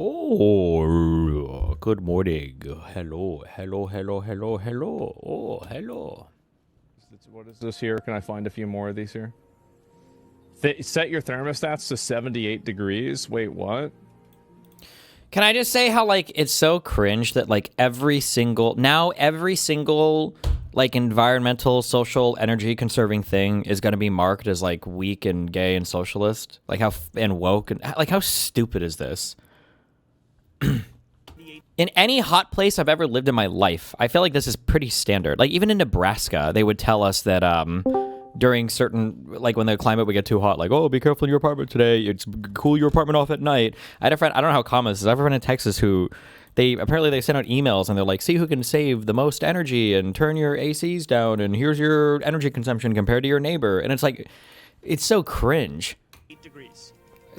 Oh, good morning. Hello, hello, hello, hello, hello. Oh, hello. What is this here? Can I find a few more of these here? Set your thermostats to 78 degrees. Wait, what? Can I just say how, like, it's so cringe that, like, every single like, environmental, social, energy conserving thing is going to be marked as, like, weak and gay and socialist? Like, and woke? And, like, how stupid is this? In any hot place I've ever lived in my life, I feel like this is pretty standard. Like, even in Nebraska, they would tell us that, during certain, like, when the climate would get too hot, like, oh, be careful in your apartment today. It's cool your apartment off at night. I had a friend, I don't know how common this is. I have a friend in Texas who, apparently they send out emails and they're like, see who can save the most energy and turn your ACs down and here's your energy consumption compared to your neighbor. And it's like, it's so cringe. 8 degrees.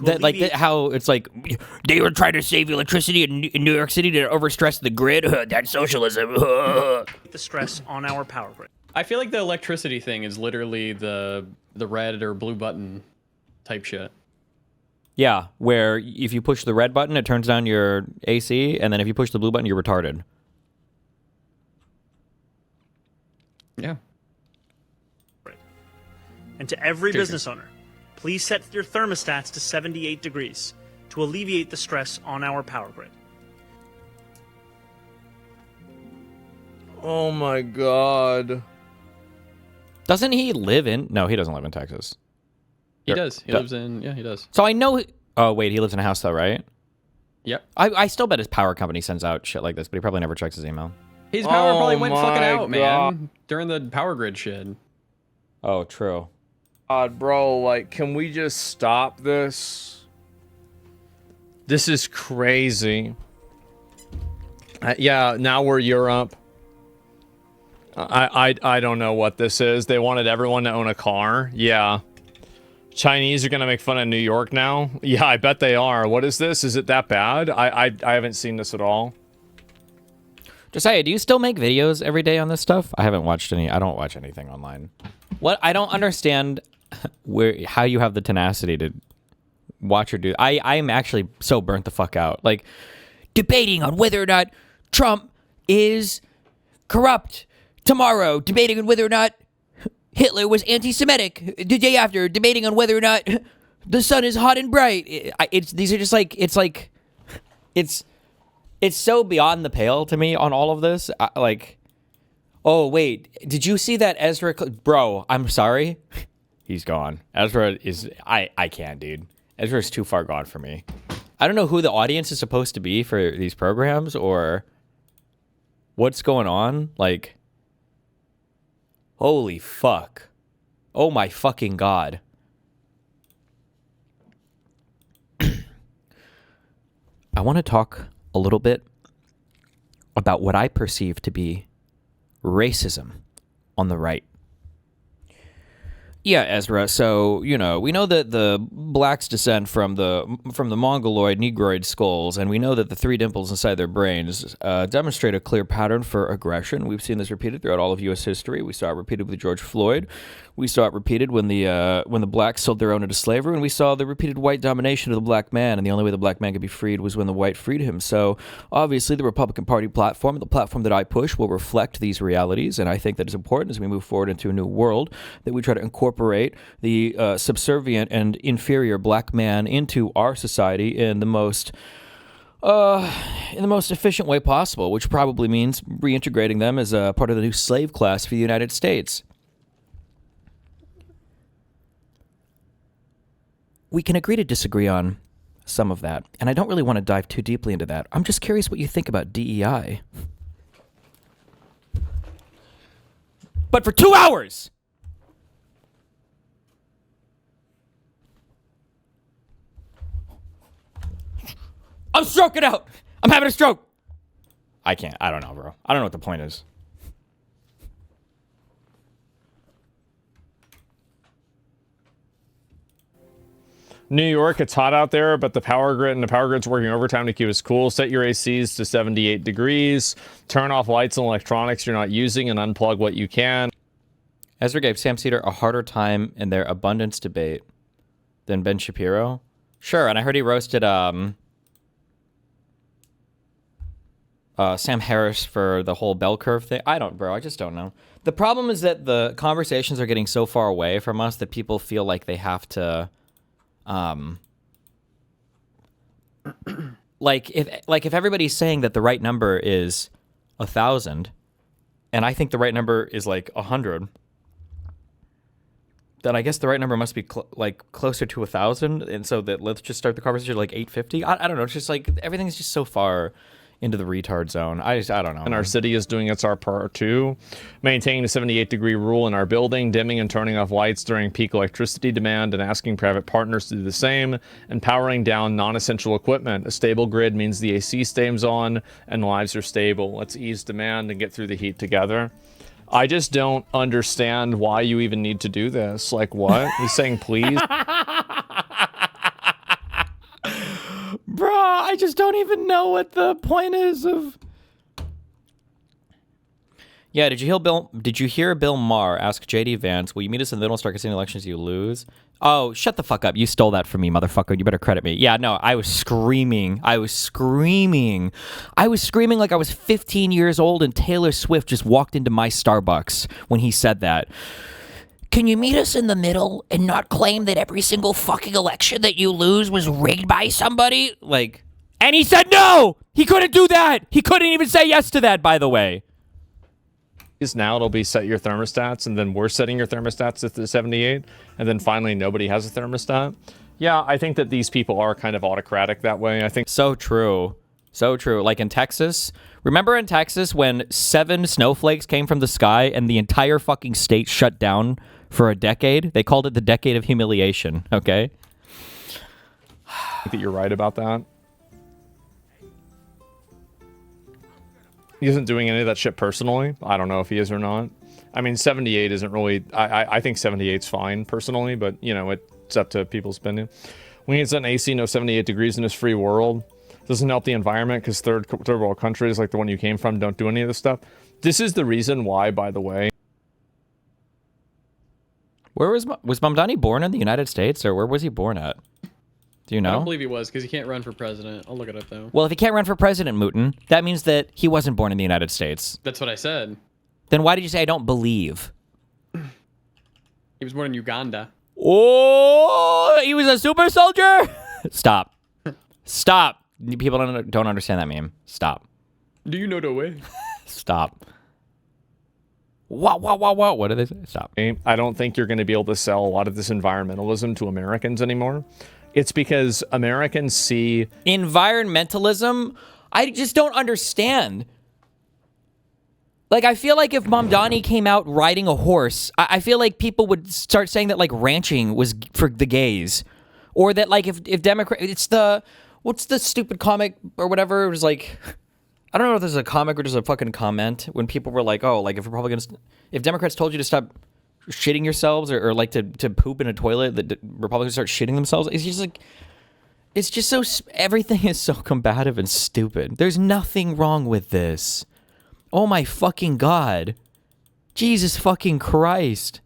That, like, how it's like, they were trying to save electricity in New York City to overstress the grid. That's socialism. The stress on our power grid. I feel like the electricity thing is literally the red or blue button type shit. Yeah, where if you push the red button, it turns down your AC, and then if you push the blue button, you're retarded. Yeah. And to every business owner, please set your thermostats to 78 degrees to alleviate the stress on our power grid. Oh my god. Doesn't he live in... No, he doesn't live in Texas. He does. He lives in... Yeah, he does. So I know... Oh, wait, he lives in a house, though, right? Yep. I still bet his power company sends out shit like this, but he probably never checks his email. His power probably Oh went my fucking out, God. man, during the power grid shit. Oh, true. God, bro, like, can we just stop this? This is crazy. Yeah, now we're Europe. I don't know what this is. They wanted everyone to own a car. Yeah. Chinese are gonna make fun of New York now. Yeah, I bet they are. What is this? Is it that bad? I haven't seen this at all. Josiah, do you still make videos every day on this stuff? I haven't watched any. I don't watch anything online. What? I don't understand how you have the tenacity to watch or do. I'm actually so burnt the fuck out. Like, debating on whether or not Trump is corrupt. Tomorrow, debating on whether or not Hitler was anti-Semitic. The day after, debating on whether or not the sun is hot and bright. These are just like, it's so beyond the pale to me on all of this. Oh wait, did you see that Ezra? Bro, I'm sorry, he's gone. Ezra is, I can't, dude. Ezra is too far gone for me. I don't know who the audience is supposed to be for these programs or what's going on. Like, holy fuck. Oh my fucking God. I want to talk a little bit about what I perceive to be racism on the right. Yeah, Ezra. So, you know, we know that the blacks descend from the Mongoloid Negroid skulls, and we know that the three dimples inside their brains demonstrate a clear pattern for aggression. We've seen this repeated throughout all of U.S. history. We saw it repeated with George Floyd. We saw it repeated when the blacks sold their own into slavery, and we saw the repeated white domination of the black man, and the only way the black man could be freed was when the white freed him. So, obviously, the Republican Party platform, the platform that I push, will reflect these realities, and I think that it's important as we move forward into a new world that we try to incorporate the subservient and inferior black man into our society in the most efficient way possible, which probably means reintegrating them as a part of the new slave class for the United States. We can agree to disagree on some of that, and I don't really want to dive too deeply into that. I'm just curious what you think about DEI. But for 2 hours! I'm stroking out! I'm having a stroke! I can't. I don't know, bro. I don't know what the point is. New York, it's hot out there, but the power grid's working overtime to keep us cool. Set your ACs to 78 degrees. Turn off lights and electronics you're not using and unplug what you can. Ezra gave Sam Cedar a harder time in their abundance debate than Ben Shapiro. Sure, and I heard he roasted Sam Harris for the whole bell curve thing. I just don't know. The problem is that the conversations are getting so far away from us that people feel like they have to, if everybody's saying that the right number is 1,000, and I think the right number is like 100, then I guess the right number must be closer to 1,000, and so that let's just start the conversation at like 850. I don't know. It's just like everything's just so far into the retard zone. I don't know. And our city is doing its part too. Maintaining the 78-degree rule in our building, dimming and turning off lights during peak electricity demand, and asking private partners to do the same, and powering down non-essential equipment. A stable grid means the AC stays on and lives are stable. Let's ease demand and get through the heat together. I just don't understand why you even need to do this. Like, what? He's saying please? Bruh, I just don't even know what the point is of... Yeah, did you hear Bill Maher ask JD Vance, will you meet us in the middle and start casino elections you lose? Oh, shut the fuck up. You stole that from me, motherfucker. You better credit me. Yeah, no, I was screaming like I was 15 years old and Taylor Swift just walked into my Starbucks when he said that. Can you meet us in the middle and not claim that every single fucking election that you lose was rigged by somebody? Like, and he said no! He couldn't do that! He couldn't even say yes to that, by the way. Now it'll be set your thermostats, and then we're setting your thermostats at the 78, and then finally nobody has a thermostat. Yeah, I think that these people are kind of autocratic that way. I think so true. So true. Like in Texas, remember in Texas when 7 snowflakes came from the sky and the entire fucking state shut down for a decade? They called it the decade of humiliation, okay? I think that you're right about that. He isn't doing any of that shit personally. I don't know if he is or not. I mean, 78 isn't really... I think 78's fine personally, but, you know, it's up to people's opinion. We need an AC, no 78 degrees in this free world. Doesn't help the environment because third world countries like the one you came from don't do any of this stuff. This is the reason why, by the way. Where was Mamdani born in the United States, or where was he born at? Do you know? I don't believe he was, because he can't run for president. I'll look it up, though. Well, if he can't run for president, Mootin, that means that he wasn't born in the United States. That's what I said. Then why did you say I don't believe? He was born in Uganda. Oh, he was a super soldier? Stop. Stop. People don't understand that meme. Stop. Do you know the way? Stop. What do they say? Stop. I don't think you're going to be able to sell a lot of this environmentalism to Americans anymore. It's because Americans see... Environmentalism? I just don't understand. Like, I feel like if Mamdani came out riding a horse, I feel like people would start saying that, like, ranching was for the gays. Or that, like, if Democrat... It's the... What's the stupid comic or whatever? It was like... I don't know if this is a comic or just a fucking comment when people were like, oh, like, if Republicans... If Democrats told you to stop shitting yourselves or like to poop in a toilet, that Republicans start shitting themselves. It's just like, it's just so, everything is so combative and stupid. There's nothing wrong with this. Oh my fucking God. Jesus fucking Christ.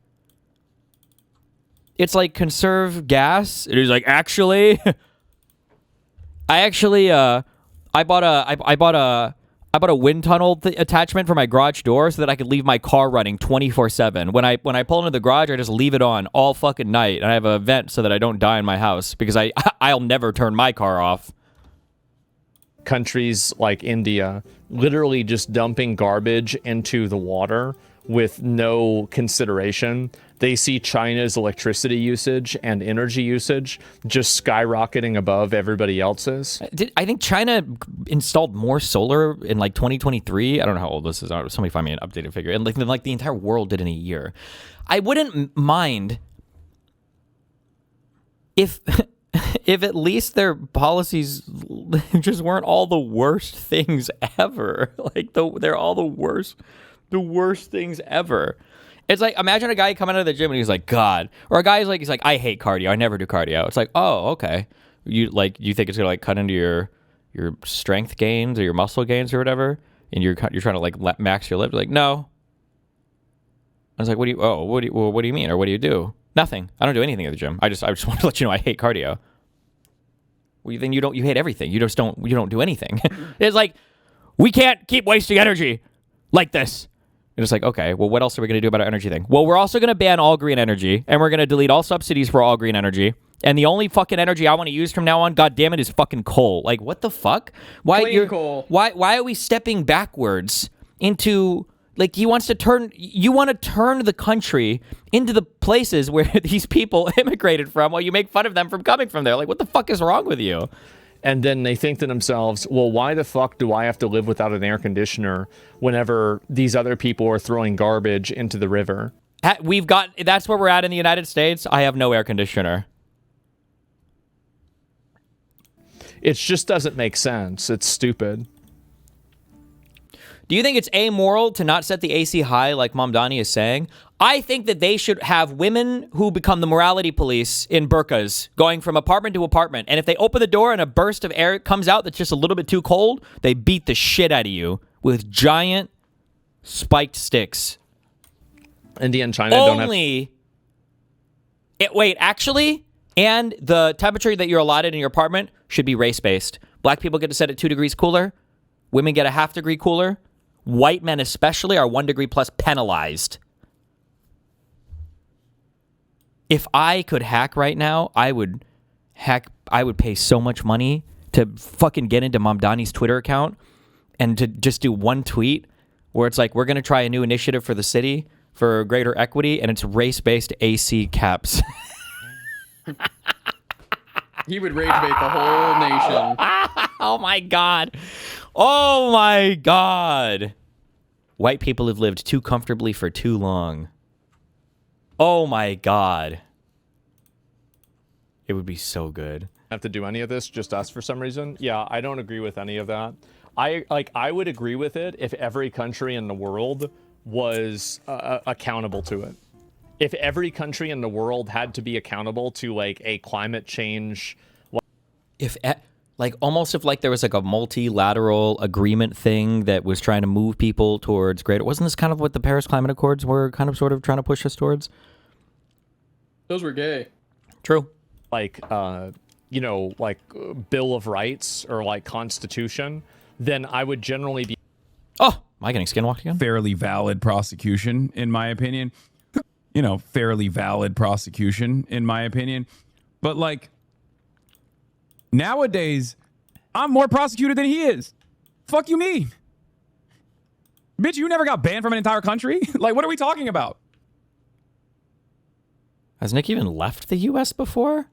It's like conserve gas. It is like, actually, I bought a wind tunnel attachment for my garage door so that I could leave my car running 24/7. When I pull into the garage, I just leave it on all fucking night, and I have a vent so that I don't die in my house because I'll never turn my car off. Countries like India literally just dumping garbage into the water with no consideration. They see China's electricity usage and energy usage just skyrocketing above everybody else's. I think China installed more solar in like 2023. I don't know how old this is. Somebody find me an updated figure. And like the entire world did in a year. I wouldn't mind if at least their policies just weren't all the worst things ever. Like they're all the worst things ever. It's like, imagine a guy coming out of the gym and he's like, God, or a guy's like, he's like, I hate cardio. I never do cardio. It's like, oh, okay. You think it's gonna like cut into your strength gains or your muscle gains or whatever, and you're trying to like max your lift. Like, no. I was like, what do you mean, or what do you do? Nothing. I don't do anything at the gym. I just want to let you know I hate cardio. Well, then you hate everything. You don't do anything. It's like, We can't keep wasting energy like this. And it's like, okay, well, what else are we going to do about our energy thing? Well, we're also going to ban all green energy, and we're going to delete all subsidies for all green energy. And the only fucking energy I want to use from now on, God damn it, is fucking coal. Like, what the fuck? Clean coal. Why are we stepping backwards into, like, you want to turn the country into the places where these people immigrated from while you make fun of them from coming from there. Like, what the fuck is wrong with you? And then they think to themselves, well, why the fuck do I have to live without an air conditioner whenever these other people are throwing garbage into the river? That's where we're at in the United States. I have no air conditioner. It just doesn't make sense. It's stupid. Do you think it's amoral to not set the AC high like Mamdani is saying? I think that they should have women who become the morality police in burqas going from apartment to apartment. And if they open the door and a burst of air comes out that's just a little bit too cold, they beat the shit out of you with giant spiked sticks. India and China don't have... And the temperature that you're allotted in your apartment should be race-based. Black people get to set it 2 degrees cooler. Women get a half degree cooler. White men especially are 1 degree plus penalized. If I could hack right now, I would pay so much money to fucking get into Mamdani's Twitter account and to just do one tweet where it's like, we're going to try a new initiative for the city for greater equity, and it's race-based AC caps. He would rage bait the whole nation. Oh my God. Oh my God. White people have lived too comfortably for too long. Oh my God. It would be so good. Have to do any of this, just us for some reason. Yeah, I don't agree with any of that. I would agree with it if every country in the world was accountable to it. If every country in the world had to be accountable to like a climate change, almost if there was like a multilateral agreement thing that was trying to move people towards greater. Wasn't this kind of what the Paris Climate Accords were kind of sort of trying to push us towards? Those were gay. True. Bill of Rights or like Constitution, then I would generally be. Oh, am I getting skinwalked again? Fairly valid prosecution, in my opinion. Fairly valid prosecution, in my opinion. But, like, nowadays, I'm more prosecuted than he is. Fuck you mean? Bitch, you never got banned from an entire country? Like, what are we talking about? Has Nick even left the U.S. before?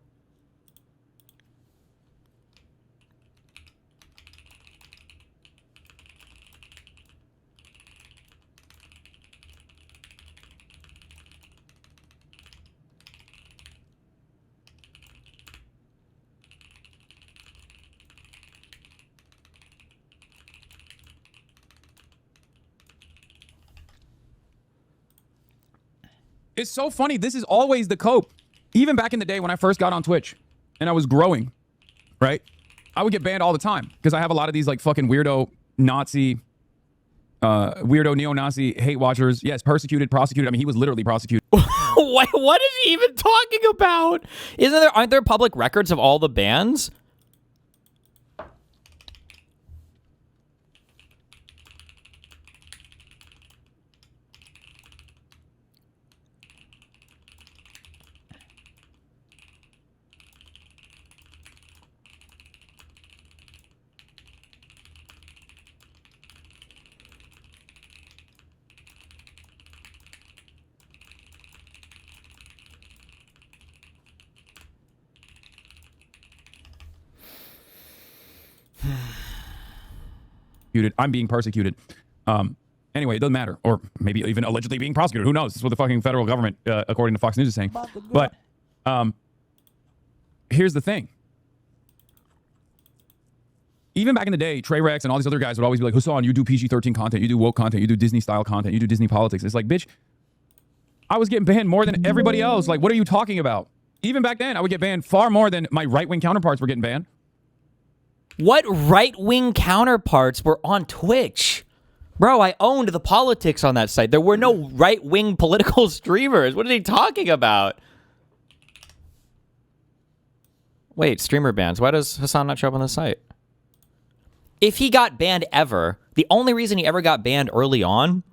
It's so funny. This is always the cope. Even back in the day when I first got on Twitch and I was growing, right? I would get banned all the time because I have a lot of these like fucking weirdo neo-Nazi hate watchers. Yes, persecuted, prosecuted. I mean, he was literally prosecuted. What is he even talking about? Aren't there public records of all the bans? I'm being persecuted. Anyway, it doesn't matter. Or maybe even allegedly being prosecuted. Who knows? This is what the fucking federal government, according to Fox News, is saying. But here's the thing. Even back in the day, Trey Rex and all these other guys would always be like, Hasan, you do PG-13 content, you do woke content, you do Disney-style content, you do Disney politics. It's like, bitch, I was getting banned more than everybody else. Like, what are you talking about? Even back then, I would get banned far more than my right-wing counterparts were getting banned. What right-wing counterparts were on Twitch? Bro, I owned the politics on that site. There were no right-wing political streamers. What are they talking about? Wait, streamer bans. Why does Hasan not show up on the site? If he got banned ever, The only reason he ever got banned early on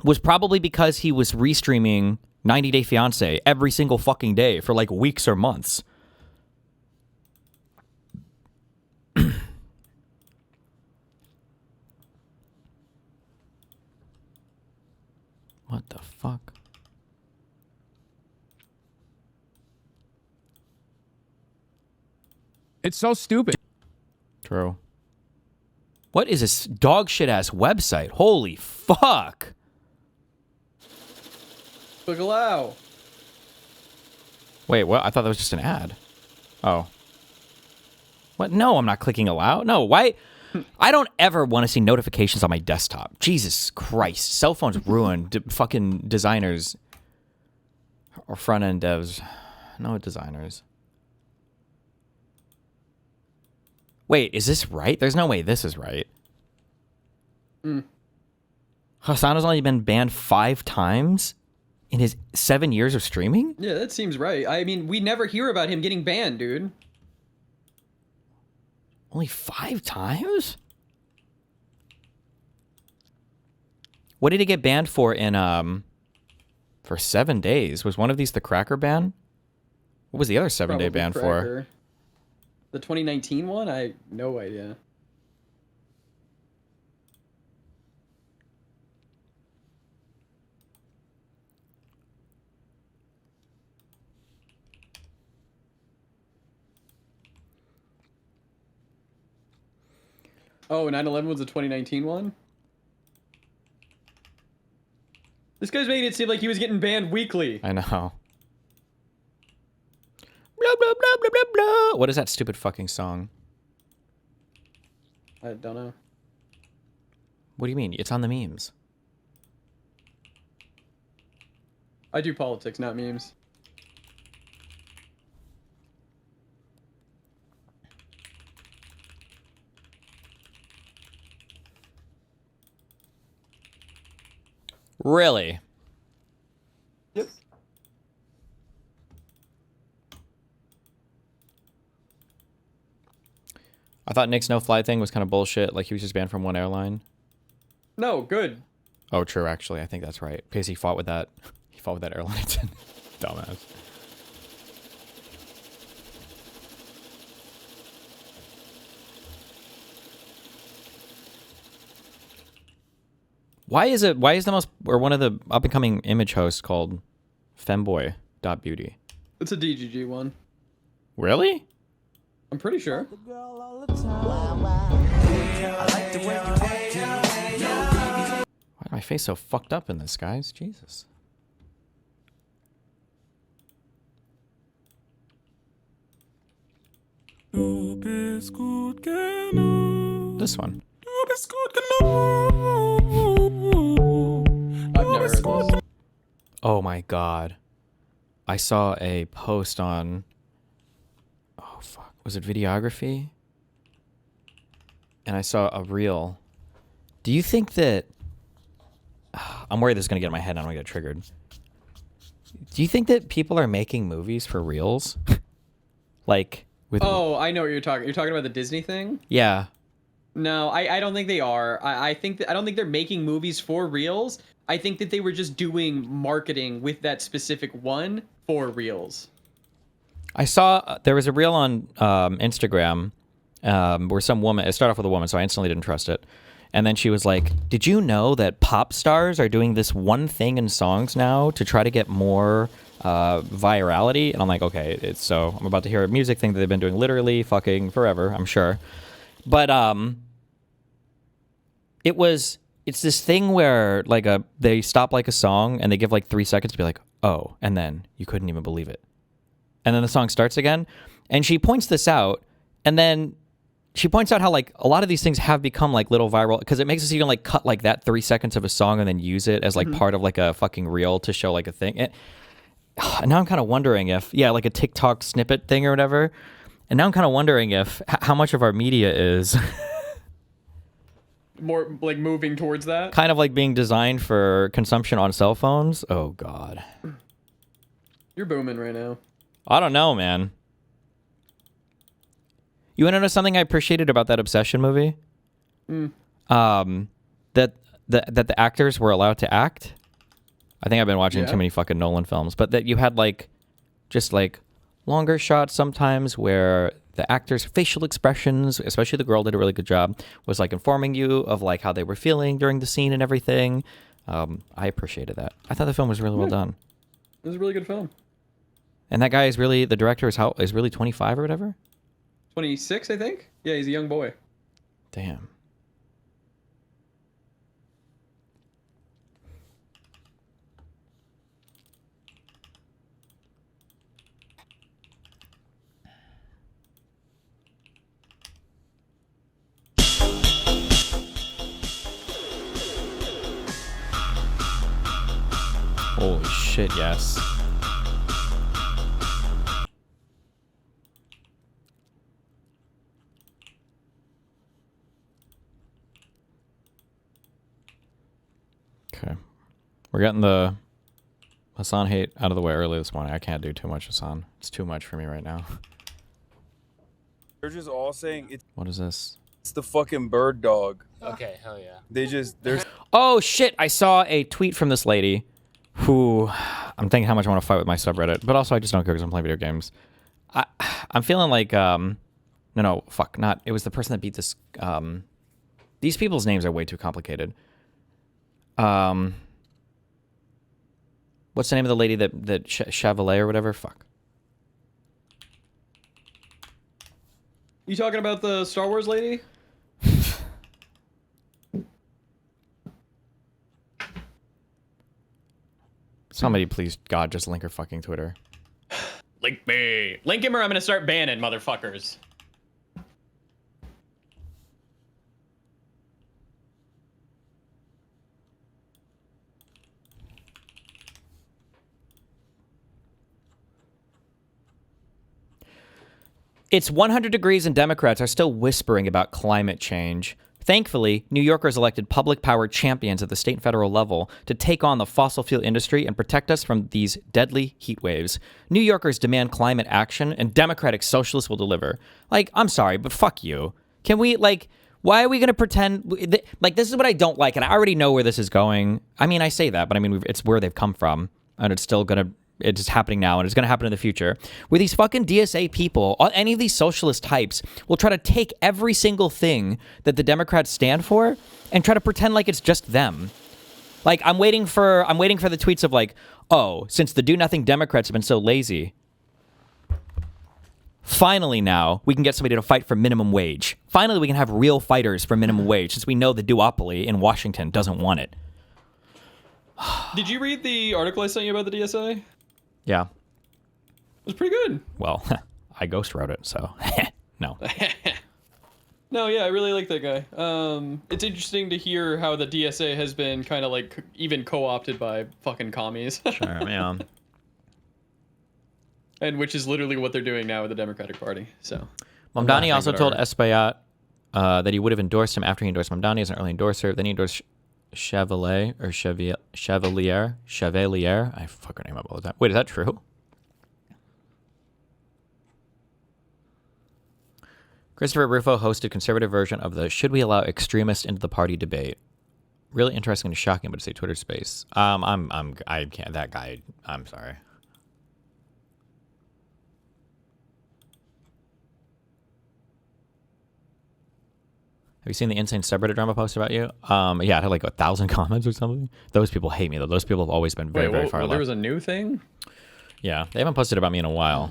was probably because he was restreaming 90 Day Fiancé every single fucking day for like weeks or months. What the fuck? It's so stupid. True. What is this dog shit ass website? Holy fuck. Click allow. Wait, what? I thought that was just an ad. Oh. What? No, I'm not clicking allow. No, why? I don't ever want to see notifications on my desktop. Jesus Christ. Cell phones ruined fucking designers or front end devs. No designers. Wait, is this right? There's no way this is right. Hasan has only been banned 5 times in his 7 years of streaming? Yeah, that seems right. I mean, we never hear about him getting banned, dude. Only 5 times? What did he get banned for in for 7 days? Was one of these the cracker ban? What was the other 7-day ban for? Cracker. The 2019 one? I no idea. Oh, 9/11 was the 2019 one? This guy's making it seem like he was getting banned weekly. I know. Blah, blah, blah, blah, blah, blah. What is that stupid fucking song? I don't know. What do you mean? It's on the memes. I do politics, not memes. Really? Yep. I thought Nick's no-fly thing was kind of bullshit. Like, he was just banned from one airline. No, good. Oh, true, actually. I think that's right. Because he fought with that... He fought with that airline attendant. Dumbass. Why is the most... Or one of the up-and-coming image hosts called femboy.beauty? It's a DGG one. Really? I'm pretty sure. Why is my face so fucked up in this, guys? Jesus. This one. I've never heard this. Oh my god. I saw a post on... Oh fuck. Was it videography? And I saw a reel. Do you think that... I'm worried this is going to get in my head and I'm going to get triggered. Do you think that people are making movies for reels? Like... with Oh, I know what you're talking. You're talking about the Disney thing? Yeah. No, I don't think they are. I think that I don't think they're making movies for reels. I think that they were just doing marketing with that specific one for reels. I saw there was a reel on Instagram where some woman, it started off with a woman, so I instantly didn't trust it. And then she was like, did you know that pop stars are doing this one thing in songs now to try to get more virality? And I'm like, okay, so I'm about to hear a music thing that they've been doing literally fucking forever, I'm sure. But it's this thing where like they stop like a song and they give like 3 seconds to be like, oh, and then you couldn't even believe it. And then the song starts again. And she points this out, and then she points out how like a lot of these things have become like little viral, because it makes us even like cut like that 3 seconds of a song and then use it as like part of like a fucking reel to show like a thing. And now I'm kind of wondering if, like a TikTok snippet thing or whatever. And now I'm kind of wondering if how much of our media is More like moving towards that. kind of like being designed for consumption on cell phones. Oh God. You're booming right now. I don't know, man. You want to know something I appreciated about that Obsession movie? that the actors were allowed to act. I think I've been watching too many fucking Nolan films, but that you had like just like longer shots sometimes where the actors' facial expressions, especially the girl did a really good job, was like informing you of like how they were feeling during the scene and everything. I appreciated that. I thought the film was really well done. It was a really good film. And that guy is really, the director is really 25 or whatever? 26, I think? Yeah, he's a young boy. Damn. Holy shit, yes. Okay. We're getting the Hasan hate out of the way early this morning. I can't do too much Hasan. It's too much for me right now. They're just all saying it's What is this? the fucking bird dog. Okay, hell yeah. There's Oh shit, I saw a tweet from this lady who I'm thinking how much I want to fight with my subreddit, but also I just don't care because I'm playing video games. I'm feeling like no, fuck, not it was the person that beat this these people's names are way too complicated. What's the name of the lady that Chevrolet or whatever? Fuck. You talking about the Star Wars lady? Somebody please, God, just link her fucking Twitter. Link me. Link him or I'm gonna start banning motherfuckers. It's 100 degrees and Democrats are still whispering about climate change. Thankfully, New Yorkers elected public power champions at the state and federal level to take on the fossil fuel industry and protect us from these deadly heat waves. New Yorkers demand climate action, and Democratic socialists will deliver. Like, I'm sorry, but fuck you. Can we, like, why are we going to pretend? Like, this is what I don't like, and I already know where this is going. I mean, I say that, but I mean, it's where they've come from, and it's still going to... It's happening now, and it's going to happen in the future. Where these fucking DSA people, any of these socialist types, will try to take every single thing that the Democrats stand for and try to pretend like it's just them. Like, I'm waiting for the tweets of like, oh, since the do-nothing Democrats have been so lazy, finally now we can get somebody to fight for minimum wage. Finally, we can have real fighters for minimum wage, since we know the duopoly in Washington doesn't want it. Did you read the article I sent you about the DSA? Yeah. It was pretty good. Well, I ghost wrote it, so no. No, yeah, I really like that guy. It's interesting to hear how the DSA has been kind of like even co-opted by fucking commies. Sure, man. And which is literally what they're doing now with the Democratic Party. So Mamdani also told Espaillat that he would have endorsed him after he endorsed Mamdani as an early endorser. Then he endorsed Chevalier. I fuck her name up all the time. Wait, is that true? Christopher Rufo hosted conservative version of the "Should we allow extremists into the party" debate. Really interesting and shocking, but to say Twitter space. I can't. That guy. I'm sorry. Have you seen the insane subreddit drama post about you? Yeah, it had like 1,000 comments or something. Those people hate me though. Those people have always been very far left. There was a new thing? Yeah, they haven't posted about me in a while.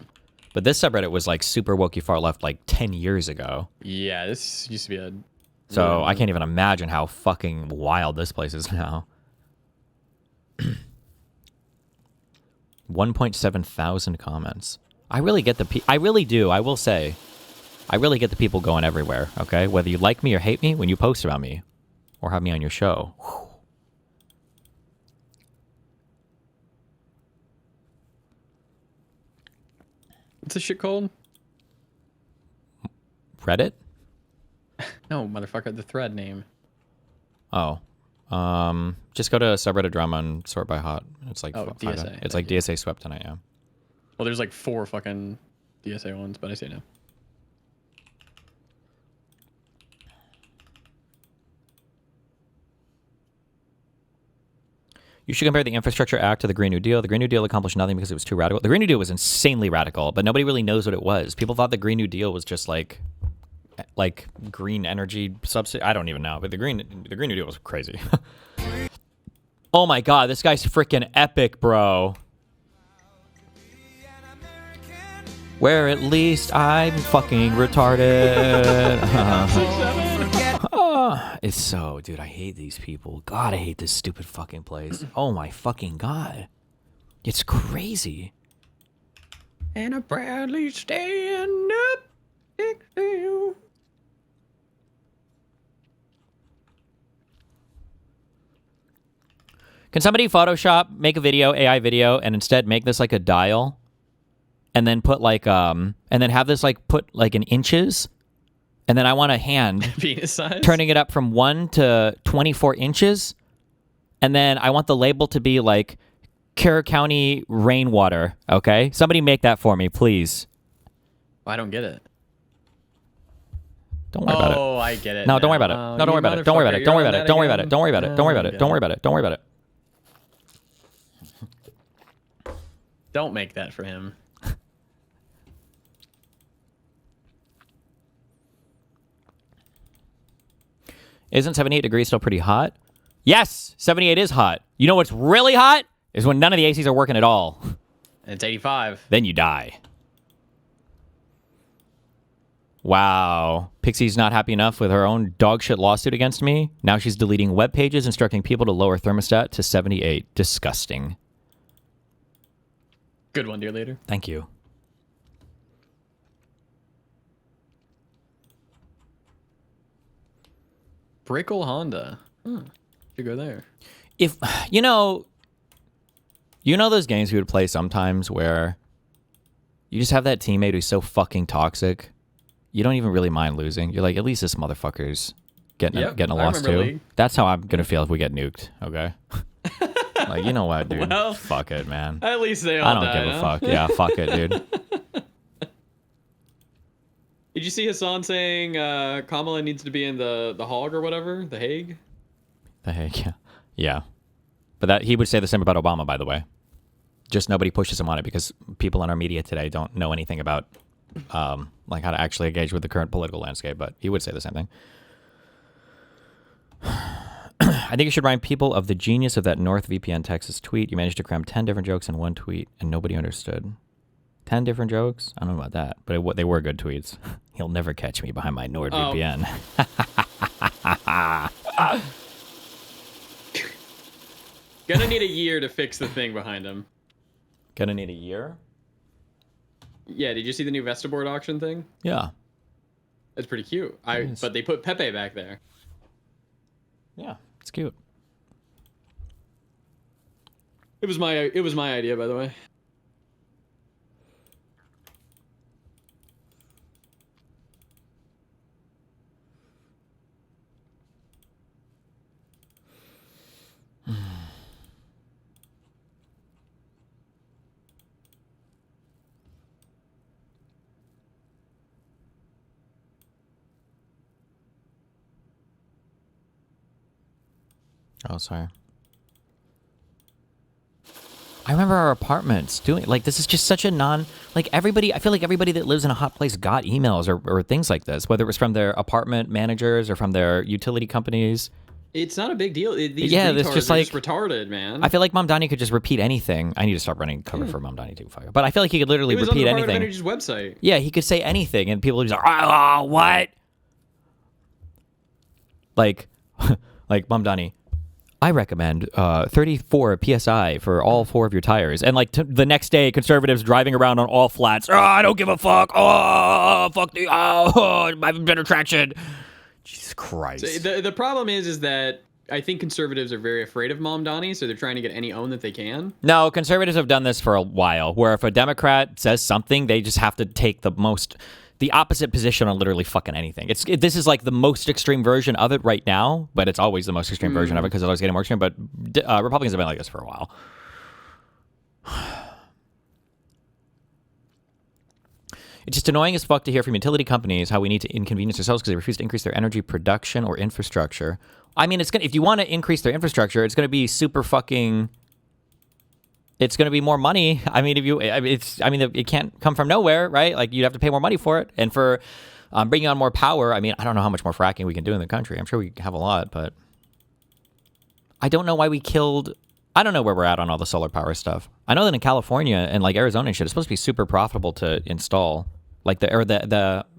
But this subreddit was like super wokey far left like 10 years ago. Yeah, this used to be a... So I can't even imagine how fucking wild this place is now. 1.7 thousand comments. I really get I really do. I will say. I really get the people going everywhere, okay? Whether you like me or hate me, when you post about me or have me on your show. Whew. What's this shit called? Reddit? No, motherfucker, the thread name. Oh. Just go to subreddit drama and sort by hot. It's like DSA. It's like DSA swept tonight, yeah. Well, there's like 4 fucking DSA ones, but I say no. You should compare the Infrastructure Act to the Green New Deal. The Green New Deal accomplished nothing because it was too radical. The Green New Deal was insanely radical, but nobody really knows what it was. People thought the Green New Deal was just like green energy subsidy. I don't even know, but the Green New Deal was crazy. Oh my God, this guy's freaking epic, bro. Where at least I'm fucking retarded. It's so, dude, I hate these people. God, I hate this stupid fucking place. Oh my fucking God. It's crazy. And I proudly stand up next to you. Can somebody Photoshop, make a video, AI video, and instead make this like a dial? And then put like, and then have this like put like in inches. And then I want a hand Penis size? turning it up from 1 to 24 inches. And then I want the label to be like Kerr County rainwater. Okay? Somebody make that for me, please. I don't get it. Don't worry about it. Oh, I get it. No, don't worry about it. now. No, don't worry about it. Don't worry about it. Don't worry about it. Don't worry about it. Don't worry about it. Don't worry about it. Don't worry about it. Don't worry about it. Don't make that for him. Isn't 78 degrees still pretty hot? Yes, 78 is hot. You know what's really hot? Is when none of the ACs are working at all. And it's 85. Then you die. Wow. Pixie's not happy enough with her own dogshit lawsuit against me. Now she's deleting web pages, instructing people to lower thermostat to 78. Disgusting. Good one, dear leader. Thank you. Brickle Honda. Should go there. If you know those games we would play sometimes where you just have that teammate who's so fucking toxic, you don't even really mind losing. You're like, at least this motherfucker's getting a loss too. League. That's how I'm gonna feel if we get nuked. Okay. Like, you know what, dude? Well, fuck it, man. At least they all I don't died, give a huh? fuck. Yeah, fuck it, dude. Did you see Hasan saying Kamala needs to be in the Hague or whatever? The Hague? The heck, yeah. Yeah. But that he would say the same about Obama, by the way. Just nobody pushes him on it because people in our media today don't know anything about like how to actually engage with the current political landscape, but he would say the same thing. I think you should remind people of the genius of that NordVPN Texas tweet. You managed to cram 10 different jokes in one tweet and nobody understood. 10 different jokes? I don't know about that, but they were good tweets. He'll never catch me behind my NordVPN. Oh. Gonna need a year to fix the thing behind him. Gonna need a year? Yeah, did you see the new Vestaboard auction thing? Yeah. It's pretty cute. Nice. But they put Pepe back there. Yeah, it's cute. It was my idea, by the way. Oh, sorry. I remember our apartments doing, like, this is just such a like, everybody, I feel like everybody that lives in a hot place got emails or things like this, whether it was from their apartment managers or from their utility companies. It's not a big deal. These Yeah, retards it's just are like, just retarded, man. I feel like Mom Donnie could just repeat anything. I need to stop running cover for Mom Donnie too. But I feel like he could literally it was repeat on the Department anything. of Energy's website. Yeah, he could say anything and people would just like, oh, what? Like, like, Mom Donnie, I recommend 34 PSI for all 4 of your tires. And like the next day, conservatives driving around on all flats. Oh, I don't give a fuck. Oh, fuck the, oh, I have better traction. Jesus Christ. So the problem is that I think conservatives are very afraid of Mom Donnie, so they're trying to get any own that they can. No, conservatives have done this for a while, where if a Democrat says something, they just have to take the opposite position on literally fucking anything. This is like the most extreme version of it right now, but it's always the most extreme version of it because it's always getting more extreme. But Republicans have been like this for a while. It's just annoying as fuck to hear from utility companies how we need to inconvenience ourselves because they refuse to increase their energy production or infrastructure I mean, it's gonna, if you want to increase their infrastructure, it's going to be super fucking. It's going to be more money. I mean, it can't come from nowhere, right? Like, you'd have to pay more money for it, and for bringing on more power. I mean, I don't know how much more fracking we can do in the country. I'm sure we have a lot, but I don't know why we killed. I don't know where we're at on all the solar power stuff. I know that in California and like Arizona and shit, it's supposed to be super profitable to install. Like the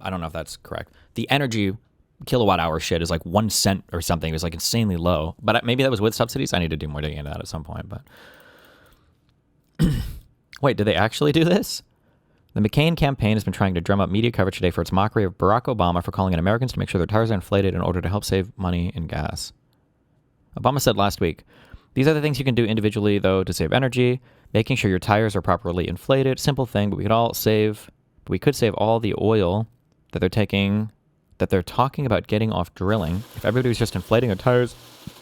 I don't know if that's correct. The energy kilowatt hour shit is like 1 cent or something. It was like insanely low, but maybe that was with subsidies. I need to do more digging into that at some point. But wait, did they actually do this? The McCain campaign has been trying to drum up media coverage today for its mockery of Barack Obama for calling on Americans to make sure their tires are inflated in order to help save money in gas. Obama said last week, "These are the things you can do individually, though, to save energy. Making sure your tires are properly inflated. Simple thing, but we could save all the oil that they're talking about getting off drilling. If everybody was just inflating their tires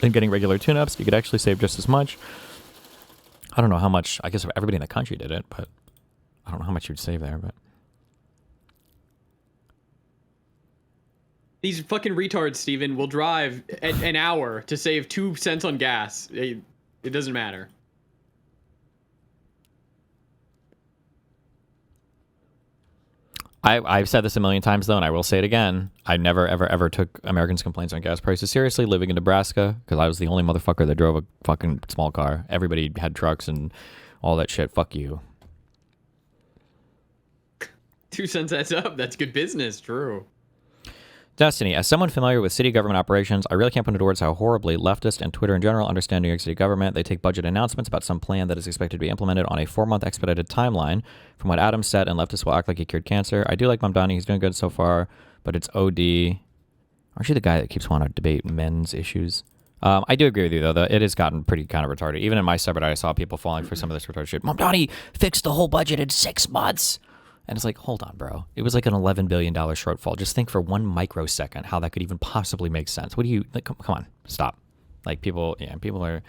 and getting regular tune-ups, you could actually save just as much." I don't know how much. I guess if everybody in the country did it, but I don't know how much you'd save there. But these fucking retards, Steven, will drive an hour to save 2 cents on gas. It doesn't matter. I've said this a million times, though, and I will say it again. I never, ever, ever took Americans' complaints on gas prices seriously living in Nebraska, because I was the only motherfucker that drove a fucking small car. Everybody had trucks and all that shit. Fuck you. 2 cents adds up. That's good business. True. Destiny, as someone familiar with city government operations, I really can't put into words how horribly leftist and Twitter in general understand New York City government. They take budget announcements about some plan that is expected to be implemented on a 4-month expedited timeline. From what Adam said, and leftists will act like he cured cancer. I do like Mamdani. He's doing good so far, but it's OD. Aren't you the guy that keeps wanting to debate men's issues? I do agree with you, though. It has gotten pretty kind of retarded. Even in my subreddit, I saw people falling for some of this retarded shit. Mamdani fixed the whole budget in 6 months. And it's like, hold on, bro. It was like an $11 billion shortfall. Just think for 1 microsecond how that could even possibly make sense. What do you, like, come on, stop. Like, people are,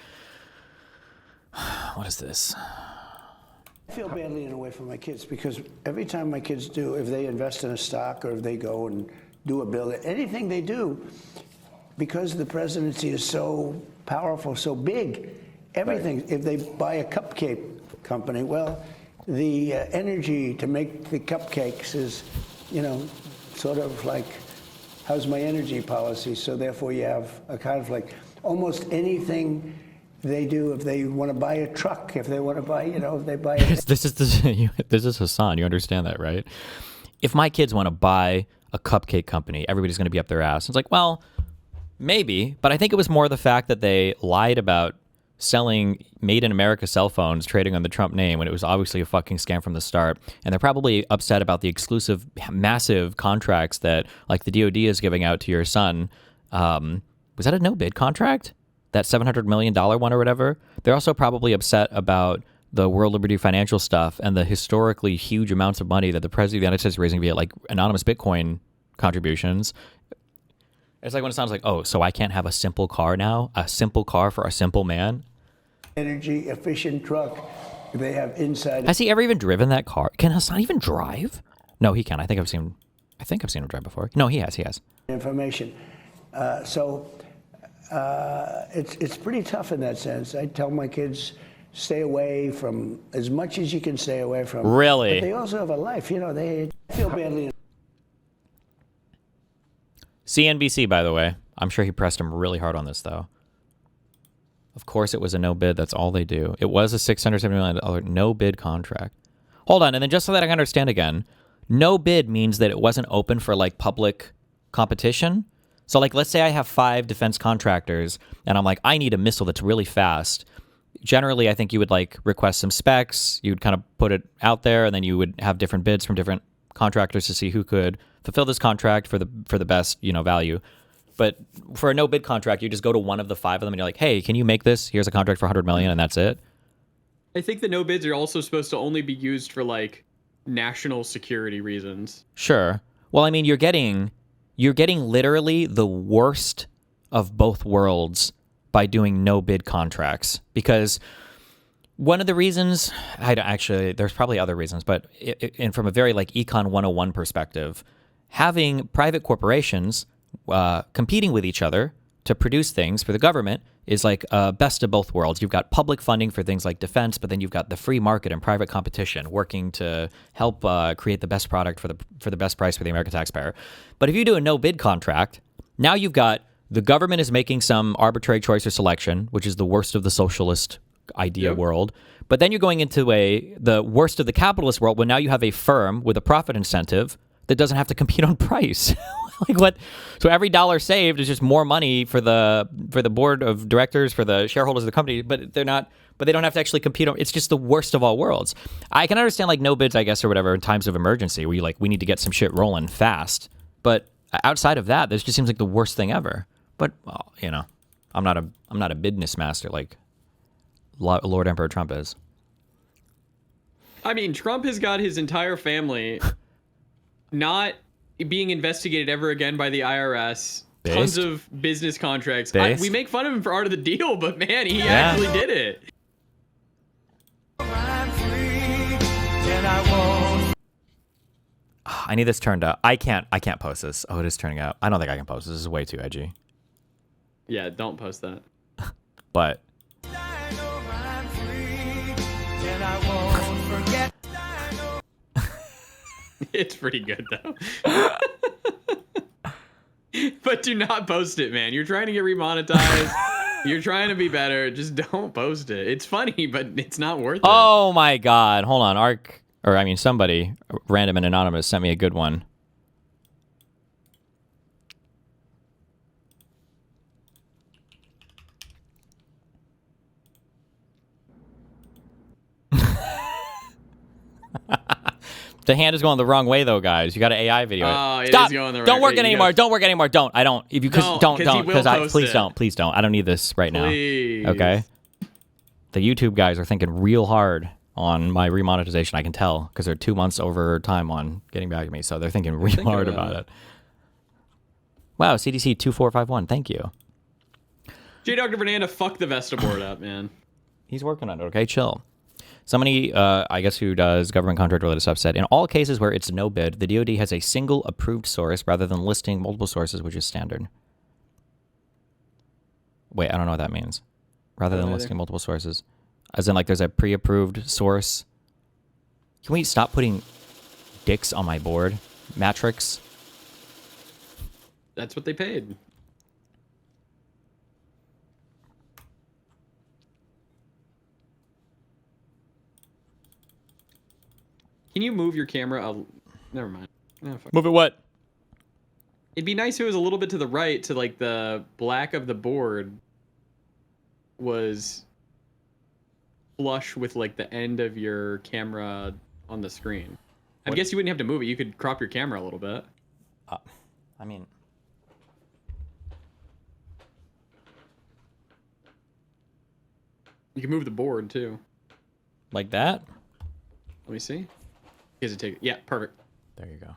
what is this? I feel badly in a way for my kids, because every time my kids do, if they invest in a stock or if they go and do a bill, anything they do, because the presidency is so powerful, so big, everything, right. If they buy a cupcake company, well, the energy to make the cupcakes is, sort of like, how's my energy policy? So therefore you have a conflict. Almost anything they do, if they want to buy a truck, if they want to buy, if they buy this is Hasan. You understand that, right? If my kids want to buy a cupcake company, everybody's going to be up their ass. It's like, well, maybe, but I think it was more the fact that they lied about selling made in America cell phones trading on the Trump name when it was obviously a fucking scam from the start. And they're probably upset about the exclusive massive contracts that like the DOD is giving out to your son. Was that a no bid contract? That $700 million one or whatever? They're also probably upset about the World Liberty Financial stuff and the historically huge amounts of money that the president of the United States is raising via like anonymous Bitcoin contributions. It's like when it sounds like, oh, so I can't have a simple car now? A simple car for a simple man? Energy efficient truck they have inside. Has he ever even driven that car? Can Hasan even drive? No, he can. I think I've seen him drive before. No, he has. Information. It's pretty tough in that sense. I tell my kids, stay away from as much as you can stay away from. Really? But they also have a life. They feel badly. CNBC, by the way. I'm sure he pressed him really hard on this, though. Of course, it was a no bid. That's all they do. It was a $670 million no bid contract. Hold on. And then just so that I can understand again, no bid means that it wasn't open for like public competition. So like, let's say I have 5 defense contractors and I'm like, I need a missile that's really fast. Generally, I think you would like request some specs. You would kind of put it out there and then you would have different bids from different contractors to see who could fulfill this contract for the best, value. But for a no bid contract, you just go to one of the 5 of them and you're like, hey, can you make this? Here's a contract for $100 million, and that's it. I think the no bids are also supposed to only be used for like national security reasons. Sure. Well, I mean, you're getting literally the worst of both worlds by doing no bid contracts, because one of the reasons, there's probably other reasons, but and from a very like Econ 101 perspective, having private corporations competing with each other to produce things for the government is like best of both worlds. You've got public funding for things like defense, but then you've got the free market and private competition working to help create the best product for the best price for the American taxpayer. But if you do a no bid contract, now you've got the government is making some arbitrary choice or selection, which is the worst of the socialist idea world. But then you're going into the worst of the capitalist world when now you have a firm with a profit incentive that doesn't have to compete on price. Like what? So every dollar saved is just more money for the board of directors, for the shareholders of the company, but they don't have to actually compete on. It's just the worst of all worlds. I can understand like no bids, I guess, or whatever in times of emergency where we need to get some shit rolling fast. But outside of that, this just seems like the worst thing ever. But well, I'm not a business master like Lord Emperor Trump is. I mean, Trump has got his entire family not being investigated ever again by the IRS. Based? Tons of business contracts. We make fun of him for art of the deal, but man, he Yeah. actually did it. I need this turned up. I can't post this. Oh, it is turning up. I don't think I can post this. This is way too edgy. Yeah, don't post that. But It's pretty good though. But do not post it, man. You're trying to get remonetized. You're trying to be better. Just don't post it. It's funny, but it's not worth it. oh my God, hold on. Somebody random and anonymous sent me a good one. The hand is going the wrong way, though, guys. You got an AI video. Oh, it Stop! is going the right Don't work way. it anymore. Don't work it anymore. Don't. I don't. If you Don't, don't 'cause he will because post please it. don't. Please don't. I don't need this right now. Please. Okay. The YouTube guys are thinking real hard on my remonetization. I can tell because they're 2 months over time on getting back to me, so they're thinking real hard about it. Wow, CDC 2451. Thank you. J. Dr. Fernanda, fuck the Vesta board up, man. He's working on it. Okay, chill. Somebody, I guess, who does government contract-related stuff said, in all cases where it's no bid, the DoD has a single approved source rather than listing multiple sources, which is standard. Wait, I don't know what that means. Rather than listing multiple sources. As in, like, there's a pre-approved source. Can we stop putting dicks on my board? Matrix? That's what they paid. Can you move your camera? Never mind. Oh, fuck. Move it what? It'd be nice if it was a little bit to the right, to like the black of the board was flush with like the end of your camera on the screen. I guess you wouldn't have to move it. You could crop your camera a little bit. I mean... You can move the board too. Like that? Let me see. Here's a take. Yeah, perfect. There you go.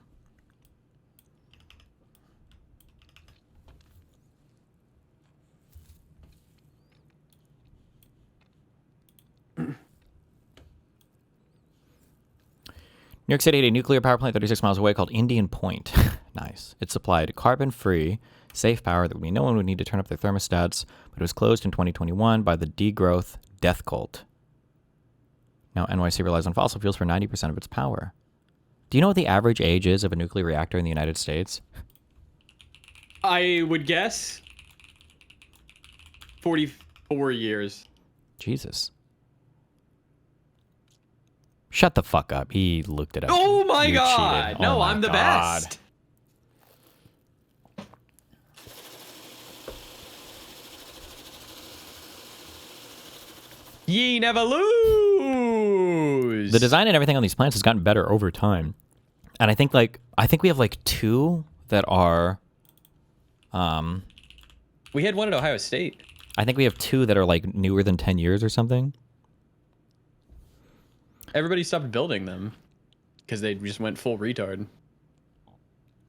New York City had a nuclear power plant 36 miles away called Indian Point. Nice. It supplied carbon-free, safe power that no one would need to turn up their thermostats, but it was closed in 2021 by the degrowth death cult. Now, NYC relies on fossil fuels for 90% of its power. Do you know what the average age is of a nuclear reactor in the United States? I would guess 44 years. Jesus. Shut the fuck up. He looked it up. Oh my You god! cheated. No, Oh my I'm the God. best. Ye never lose. The design and everything on these plants has gotten better over time. And I think we have like two that are We had one at Ohio State. I think we have two that are like newer than 10 years or something. Everybody stopped building them because they just went full retard.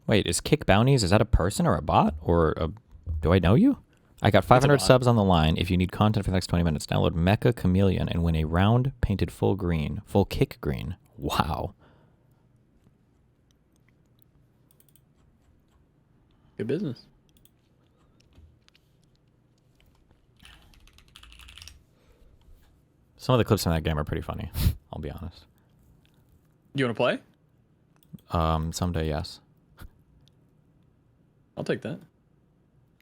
Wait, is Kick Bounties, is that a person or a bot? Do I know you? I got 500 subs on the line. If you need content for the next 20 minutes, download Mecha Chameleon and win a round painted full kick green. Wow. Good business. Some of the clips in that game are pretty funny. I'll be honest. You want to play? Someday, yes. I'll take that.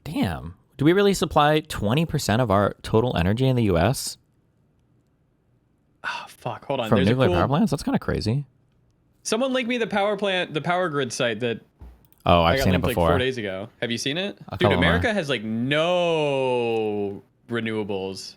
Damn. Do we really supply 20% of our total energy in the U.S. Oh, fuck. Hold on. from There's nuclear a cool... power plants? That's kind of crazy. Someone linked me the power grid site that Oh, I I've got seen it linked like before. 4 days ago. Have you seen it? A Dude, couple America more. has like no renewables.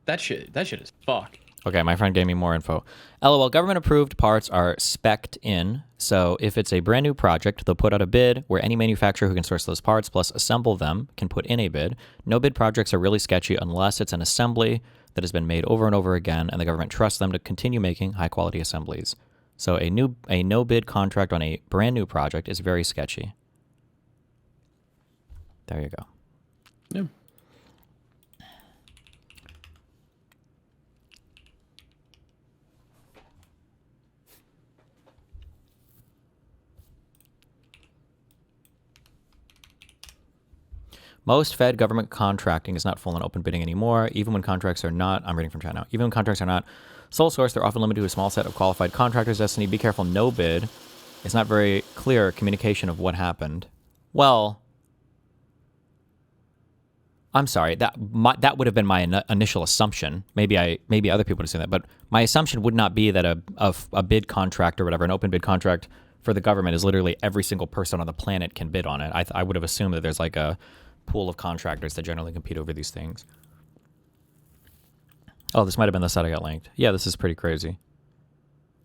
That shit is fuck. Okay, my friend gave me more info. LOL, government-approved parts are spec'd in, so if it's a brand new project, they'll put out a bid where any manufacturer who can source those parts plus assemble them can put in a bid. No-bid projects are really sketchy unless it's an assembly that has been made over and over again, and the government trusts them to continue making high-quality assemblies. So a no-bid contract on a brand new project is very sketchy. There you go. Yeah. Most Fed government contracting is not full and open bidding anymore. Even when contracts are not, I'm reading from chat now, even when contracts are not sole source, they're often limited to a small set of qualified contractors. Destiny, be careful, no bid. It's not very clear communication of what happened. Well, I'm sorry, that would have been my initial assumption. Maybe other people would have seen that, but my assumption would not be that a bid contract or whatever, an open bid contract for the government is literally every single person on the planet can bid on it. I would have assumed that there's like a pool of contractors that generally compete over these things. Oh, this might have been the site I got linked. Yeah, this is pretty crazy.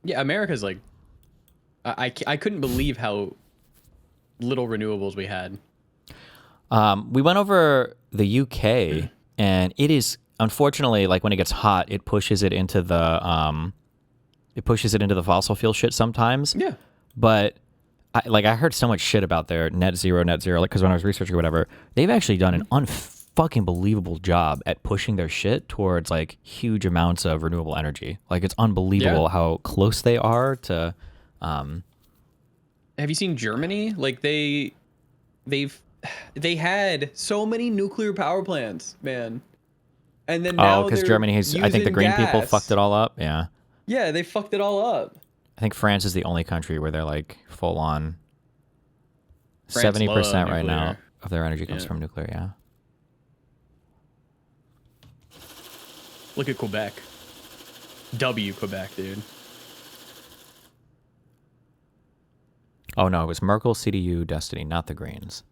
Yeah, America's like, I couldn't believe how little renewables we had. We went over the UK, and it is unfortunately like when it gets hot, it pushes it into the fossil fuel shit sometimes. Yeah, but I heard so much shit about their net zero, like because when I was researching or whatever, they've actually done an unfucking believable job at pushing their shit towards like huge amounts of renewable energy. Like it's unbelievable how close they are to. Have you seen Germany? Like they had so many nuclear power plants, man. And then now because Germany has, I think the green people fucked it all up. Yeah. Yeah, they fucked it all up. I think France is the only country where they're like full on 70% right now of their energy comes from nuclear. Yeah. Look at Quebec. Quebec, dude. Oh no, it was Merkel, CDU, Destiny, not the Greens.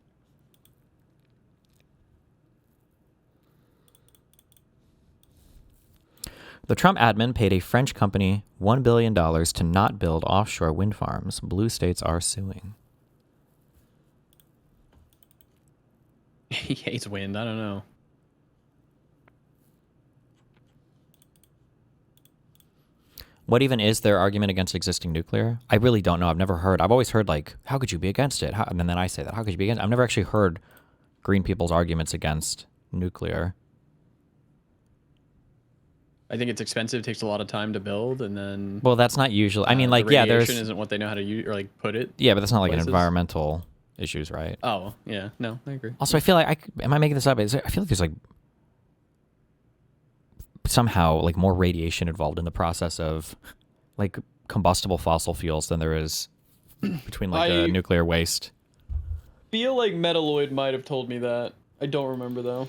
The Trump admin paid a French company $1 billion to not build offshore wind farms. Blue states are suing. He hates wind. I don't know. What even is their argument against existing nuclear? I really don't know. I've never heard. I've always heard like, how could you be against it? And then I say that. How could you be against it? I've never actually heard green people's arguments against nuclear. I think it's expensive, takes a lot of time to build, and then... Well, that's not usually... I mean, like, the yeah, radiation there's... isn't what they know how to use, or, like, put it. Yeah, but that's not, like, places. an environmental issues, right? Oh, yeah. No, I agree. Also, I feel like... am I making this up? I feel like there's, like... somehow, like, more radiation involved in the process of, like, combustible fossil fuels than there is between, like, a nuclear waste. Feel like Metalloid might have told me that. I don't remember, though.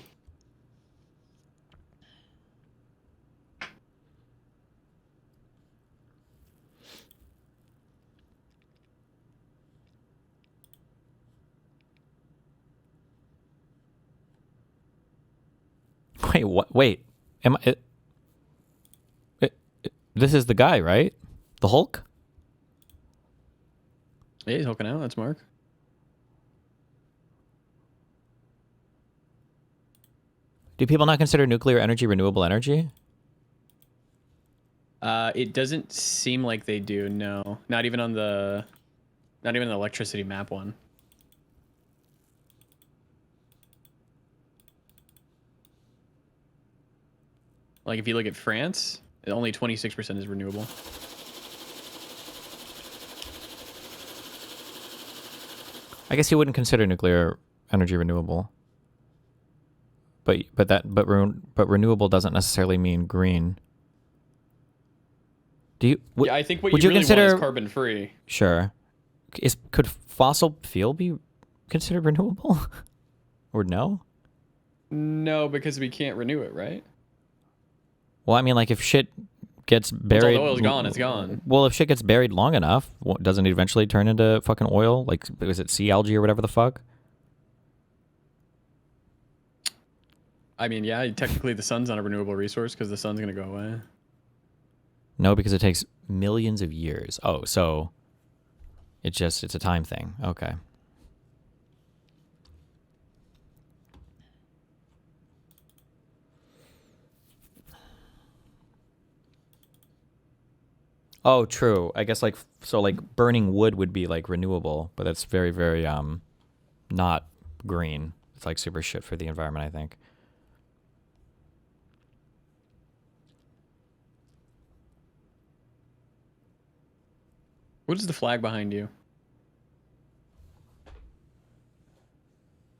Wait, what? Wait. Am I... this is the guy, right? The Hulk? Yeah, he's hulking out. That's Mark. Do people not consider nuclear energy renewable energy? It doesn't seem like they do, no. Not even on the... Not even the electricity map one. Like, if you look at France, only 26% is renewable. I guess you wouldn't consider nuclear energy renewable. but renewable doesn't necessarily mean green. Do you? Yeah, I think what would you you really consider want is carbon free. Sure. Could fossil fuel be considered renewable? Or no? No, because we can't renew it, right? Well, I mean, like if shit gets buried, Once all the oil's gone, it's gone. Well, if shit gets buried long enough, doesn't it eventually turn into fucking oil? Like, is it sea algae or whatever the fuck? I mean, yeah, technically the sun's not a renewable resource because the sun's gonna go away. No, because it takes millions of years. Oh, so it's a time thing. Okay. Oh, true. I guess like burning wood would be like renewable, but that's very, very not green. It's like super shit for the environment, I think. What is the flag behind you?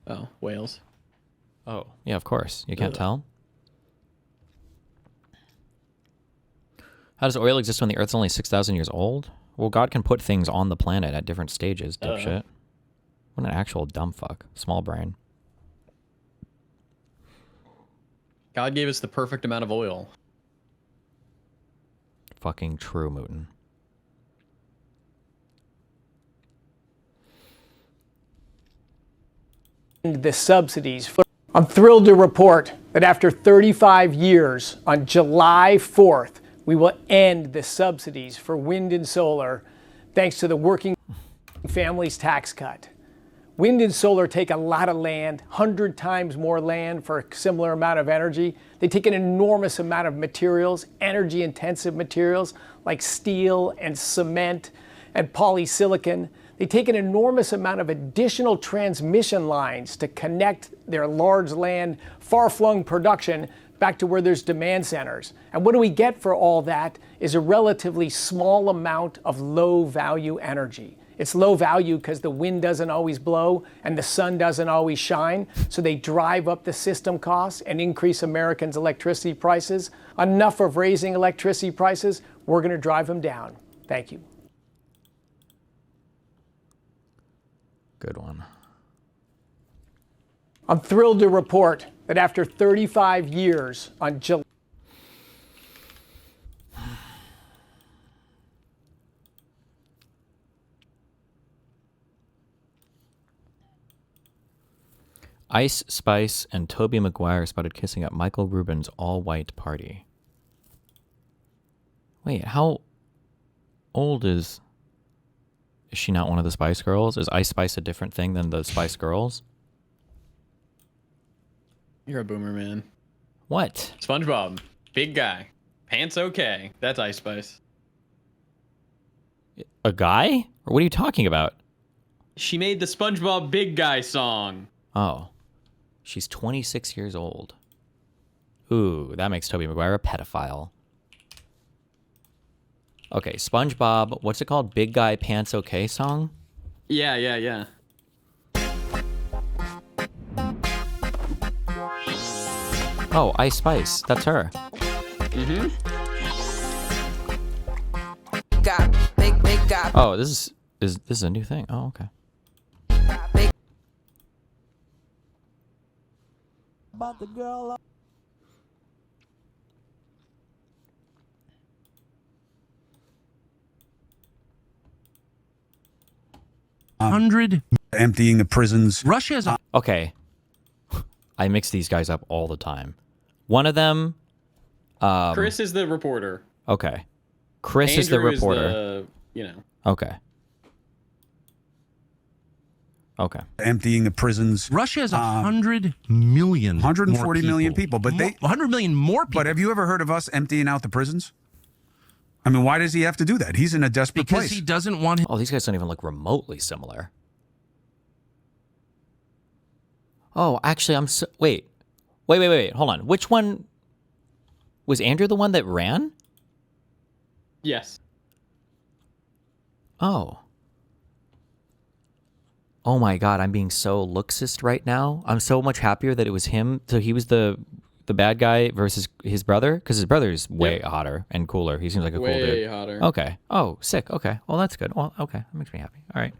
Oh, Wales. Oh, yeah, of course. You can't tell? How does oil exist when the Earth's only 6,000 years old? Well, God can put things on the planet at different stages, dipshit. What an actual dumb fuck. Small brain. God gave us the perfect amount of oil. Fucking true, Mootin. The subsidies. I'm thrilled to report that after 35 years, on July 4th, we will end the subsidies for wind and solar thanks to the Working Families Tax Cut. Wind and solar take a lot of land, 100 times more land for a similar amount of energy. They take an enormous amount of materials, energy-intensive materials like steel and cement and polysilicon. They take an enormous amount of additional transmission lines to connect their large land, far-flung production back to where there's demand centers. And what do we get for all that is a relatively small amount of low-value energy. It's low value because the wind doesn't always blow and the sun doesn't always shine, so they drive up the system costs and increase Americans' electricity prices. Enough of raising electricity prices, we're going to drive them down. Thank you. Good one. I'm thrilled to report that after 35 years on July... Ice Spice and Tobey Maguire spotted kissing at Michael Rubin's all-white party. Wait, how old is she not one of the Spice Girls? Is Ice Spice a different thing than the Spice Girls? You're a boomer, man. What? SpongeBob, big guy, pants okay. That's Ice Spice. A guy? Or what are you talking about? She made the SpongeBob Big Guy song. Oh. She's 26 years old. Ooh, that makes Tobey Maguire a pedophile. Okay, SpongeBob, what's it called? Big Guy Pants Okay song? Yeah. Oh, Ice Spice. That's her. Mm-hmm. Oh, this is a new thing. Oh, okay. About the girl. Emptying the prisons. Russia's Okay. I mix these guys up all the time. One of them... Chris is the reporter. Okay. Chris Andrew is the reporter. Okay. Okay. Emptying the prisons. Russia's 100 million. 140 million people, but 100 million more people. But have you ever heard of us emptying out the prisons? I mean, why does he have to do that? He's in a desperate because place. he doesn't want. Oh, these guys don't even look remotely similar. Oh, actually, wait. Hold on. Which one was Andrew? The one that ran? Yes. Oh. Oh my God, I'm being so looksist right now. I'm so much happier that it was him. So he was the bad guy versus his brother, because his brother is way hotter and cooler. He seems like a cool dude. Way hotter. Okay. Oh, sick. Okay. Well, that's good. Well, okay. That makes me happy. All right.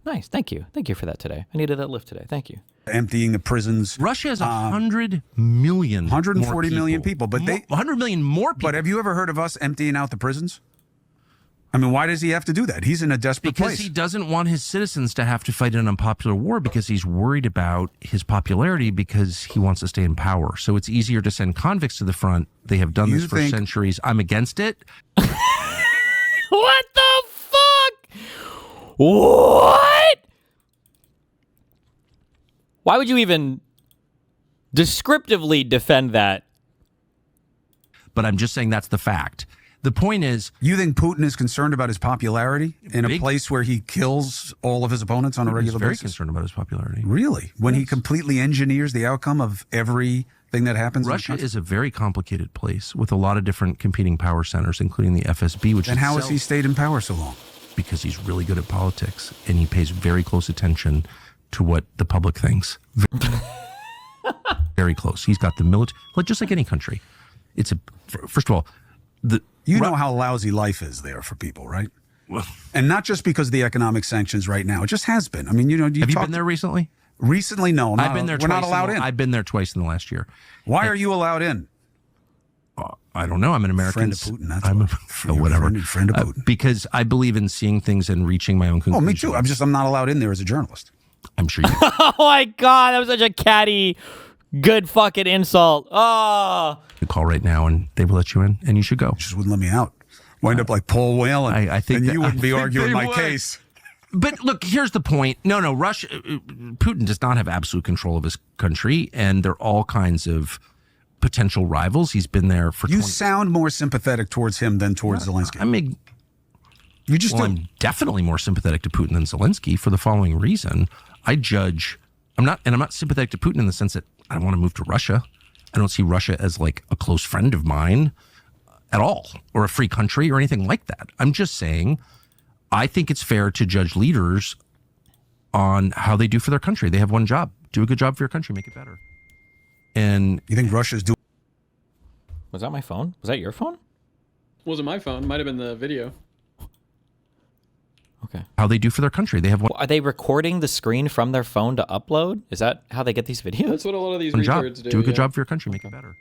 Nice. Thank you. Thank you for that today. I needed that lift today. Thank you. Emptying the prisons. Russia has 100 million 140 million people, but 100 million more people. But have you ever heard of us emptying out the prisons? I mean, why does he have to do that? He's in a desperate Because place. he doesn't want his citizens to have to fight an unpopular war, because he's worried about his popularity, because he wants to stay in power. So it's easier to send convicts to the front. They have done this for centuries. I'm against it. What the fuck? What? Why would you even descriptively defend that? But I'm just saying that's the fact. The point is, you think Putin is concerned about his popularity in a place where he kills all of his opponents on a regular basis? He's very concerned about his popularity. Really? When he completely engineers the outcome of everything that happens Russia is a very complicated place with a lot of different competing power centers, including the FSB, which Then how has he stayed in power so long? Because he's really good at politics, and he pays very close attention to what the public thinks. Very close. He's got the military, just like any country. It's first of all, you know how lousy life is there for people, right? Well, and not just because of the economic sanctions right now. It just has been. I mean, have you been there recently? Recently, no. I've been there. We're not allowed in. I've been there twice in the last year. Why are you allowed in? I don't know. I'm an American. Friend of Putin. That's whatever. Friend of Putin. Because I believe in seeing things and reaching my own conclusions. Oh, me too. I'm not allowed in there as a journalist. I'm sure you. Oh my God, that was such a catty, good fucking insult. Oh. You call right now and they will let you in, and you should go. Just wouldn't let me out. Wind up like Paul Whelan. I think and you wouldn't be arguing my case. But look, here's the point. No, Russia, Putin does not have absolute control of his country, and there are all kinds of potential rivals. He's been there for. You sound more sympathetic towards him than towards Zelensky. I mean, I'm definitely more sympathetic to Putin than Zelensky for the following reason. I'm not sympathetic to Putin in the sense that I want to move to Russia. I don't see Russia as like a close friend of mine at all, or a free country or anything like that. I'm just saying, I think it's fair to judge leaders on how they do for their country. They have one job: do a good job for your country, make it better. And you think Russia's doing? Was that my phone? Was that your phone? Wasn't my phone. Might have been the video. Okay. How they do for their country. They have one. Are they recording the screen from their phone to upload? Is that how they get these videos? That's what a lot of these One job. retards do. Do a good job for your country, make it better.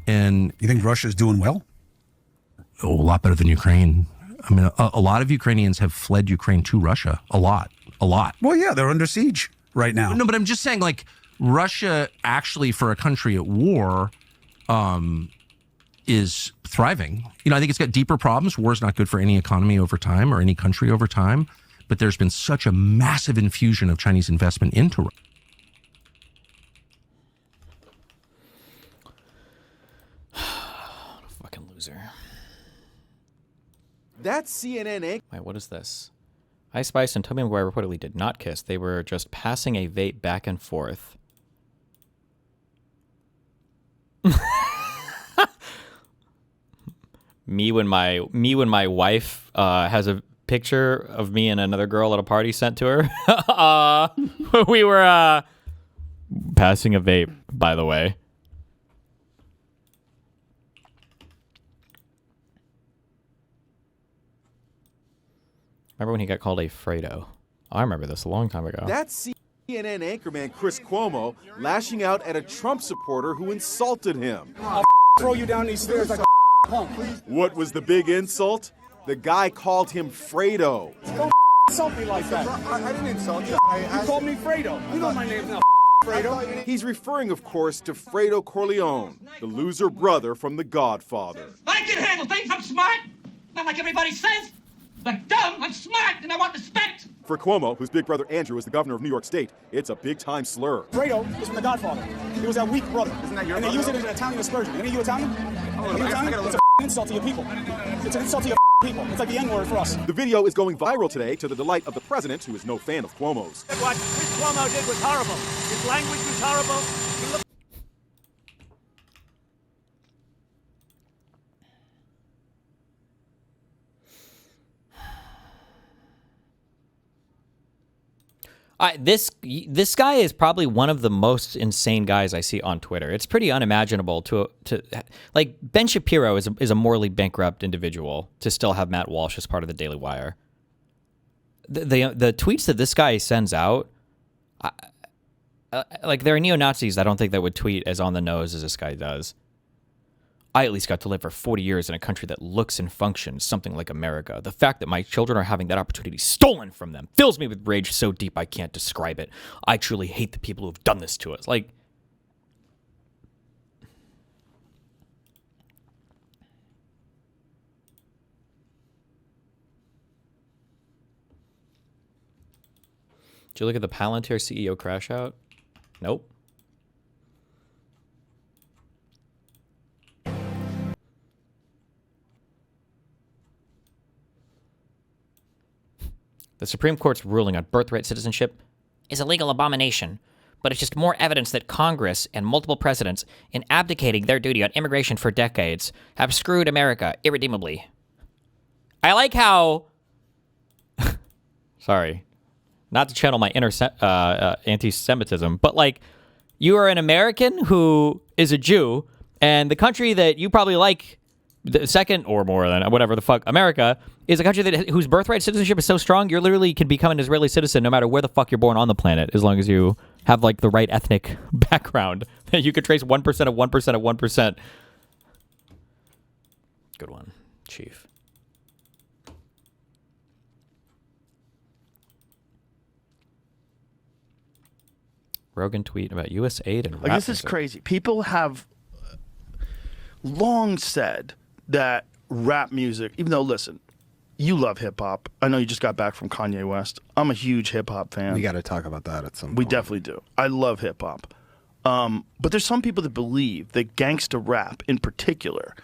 And you think Russia's doing well? Oh, a lot better than Ukraine. I mean, a lot of Ukrainians have fled Ukraine to Russia. A lot. Well, yeah, they're under siege right now. No, but I'm just saying, like, Russia actually, for a country at war, is thriving. I think it's got deeper problems. War is not good for any economy over time or any country over time. But there's been such a massive infusion of Chinese investment into Russia. Fucking loser. That's CNN. Wait, what is this? Ice Spice and Tobey Maguire reportedly did not kiss. They were just passing a vape back and forth. Me when my wife has a picture of me and another girl at a party sent to her. We were passing a vape, by the way. Remember when he got called a Fredo? I remember this a long time ago. That's CNN anchorman Chris Cuomo lashing out at a Trump supporter who insulted him. I'll throw you down these stairs like a punk. What was the big insult? The guy called him Fredo. Don't insult me like that. I didn't insult you. You called me Fredo. You know my name's not Fredo. He's referring, of course, to Fredo Corleone, the loser brother from The Godfather. I can handle things. I'm smart. Not like everybody says. I'm dumb, I'm smart, and I want respect. For Cuomo, whose big brother Andrew is the governor of New York State, it's a big-time slur. Fredo is from The Godfather. He was that weak brother. Isn't that your brother? And they use it as an Italian aspersion. Any of you Italian? Are you Italian? It's an insult to your people. It's an insult to your people. It's like the N-word for us. The video is going viral today to the delight of the president, who is no fan of Cuomo's. What Chris Cuomo did was horrible. His language was horrible. He looked This guy is probably one of the most insane guys I see on Twitter. It's pretty unimaginable to like Ben Shapiro is a morally bankrupt individual to still have Matt Walsh as part of the Daily Wire. The tweets that this guy sends out, like there are neo-Nazis I don't think that would tweet as on the nose as this guy does. I at least got to live for 40 years in a country that looks and functions something like America. The fact that my children are having that opportunity stolen from them fills me with rage so deep I can't describe it. I truly hate the people who have done this to us. Like, did you look at the Palantir CEO crash out? Nope. The Supreme Court's ruling on birthright citizenship is a legal abomination, but it's just more evidence that Congress and multiple presidents, in abdicating their duty on immigration for decades, have screwed America irredeemably. I like how... Sorry. Not to channel my inner anti-Semitism, but like, you are an American who is a Jew, and the country that you probably like the second or more than whatever the fuck, America, is a country that whose birthright citizenship is so strong, you literally can become an Israeli citizen no matter where the fuck you're born on the planet, as long as you have like the right ethnic background. You could trace 1% of 1% of 1%. Good one, Chief. Rogan tweet about U.S. aid and rap Like, this is music. crazy. People have long said that rap music, even though, listen, you love hip hop. I know you just got back from Kanye West. I'm a huge hip hop fan. We got to talk about that at some point. We definitely do. I love hip hop. But there's some people that believe that gangsta rap in particular,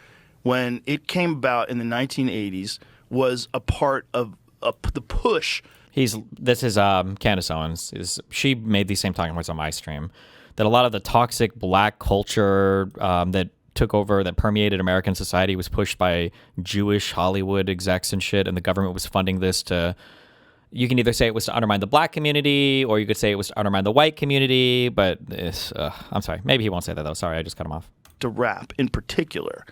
when it came about in the 1980s, was a part of the push. This is Candace Owens. She made these same talking points on my stream, that a lot of the toxic black culture that took over, that permeated American society, was pushed by Jewish Hollywood execs and shit, and the government was funding this to... You can either say it was to undermine the black community, or you could say it was to undermine the white community, but I'm sorry. Maybe he won't say that, though. Sorry, I just cut him off. To rap in particular,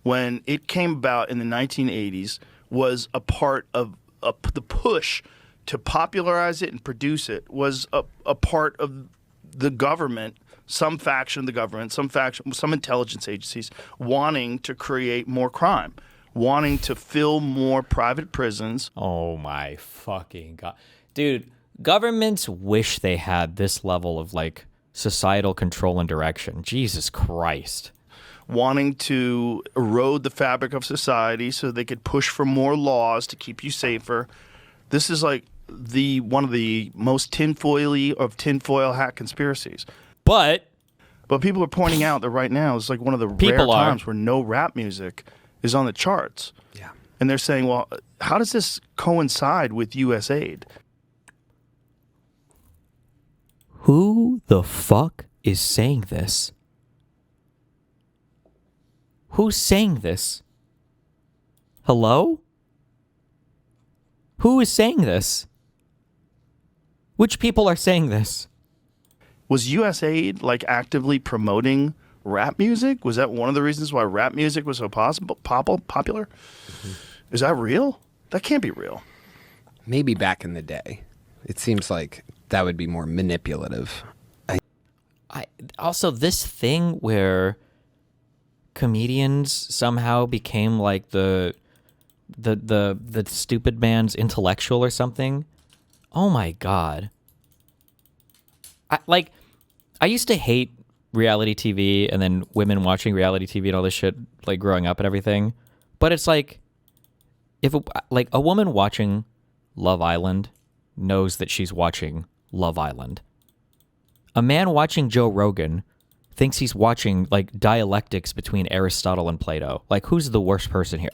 when it came about in the 1980s, was a part of the push to popularize it and produce it, was a part of the government, some faction of the government, some intelligence agencies wanting to create more crime, wanting to fill more private prisons. Oh my fucking God. Dude, governments wish they had this level of like societal control and direction. Jesus Christ. Wanting to erode the fabric of society so they could push for more laws to keep you safer. This is like one of the most tinfoil-y of tinfoil hat conspiracies. But people are pointing out that right now is like one of the rare times where no rap music is on the charts. Yeah. And they're saying, well, how does this coincide with U.S. aid? Who the fuck is saying this? Who's saying this? Hello? Who is saying this? Which people are saying this? Was U.S. aid like actively promoting rap music? Was that one of the reasons why rap music was so popular? Mm-hmm. Is that real? That can't be real. Maybe back in the day. It seems like that would be more manipulative. Also, this thing where comedians somehow became like the stupid man's intellectual or something. Oh my God. I used to hate reality TV and then women watching reality TV and all this shit, like growing up and everything. But it's like, if a woman watching Love Island knows that she's watching Love Island. A man watching Joe Rogan thinks he's watching like dialectics between Aristotle and Plato. Like, who's the worst person here?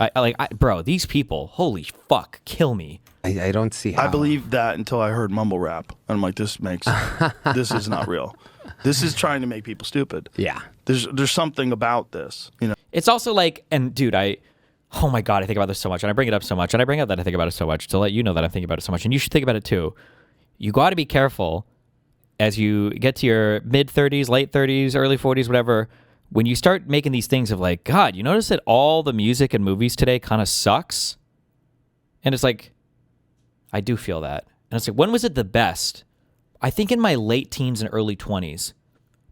Bro, these people, holy fuck, kill me. I don't see how. I believed that until I heard mumble rap. And I'm like, this is not real. This is trying to make people stupid. Yeah. There's something about this, you know. It's also like, and dude, oh my God, I think about this so much, and I bring it up so much, and I bring up that I think about it so much to let you know that I think about it so much, and you should think about it too. you got to be careful as you get to your mid 30s, late 30s, early 40s, whatever. When you start making these things of like, God, you notice that all the music and movies today kind of sucks? And it's like, I do feel that. And it's like, when was it the best? I think in my late teens and early 20s.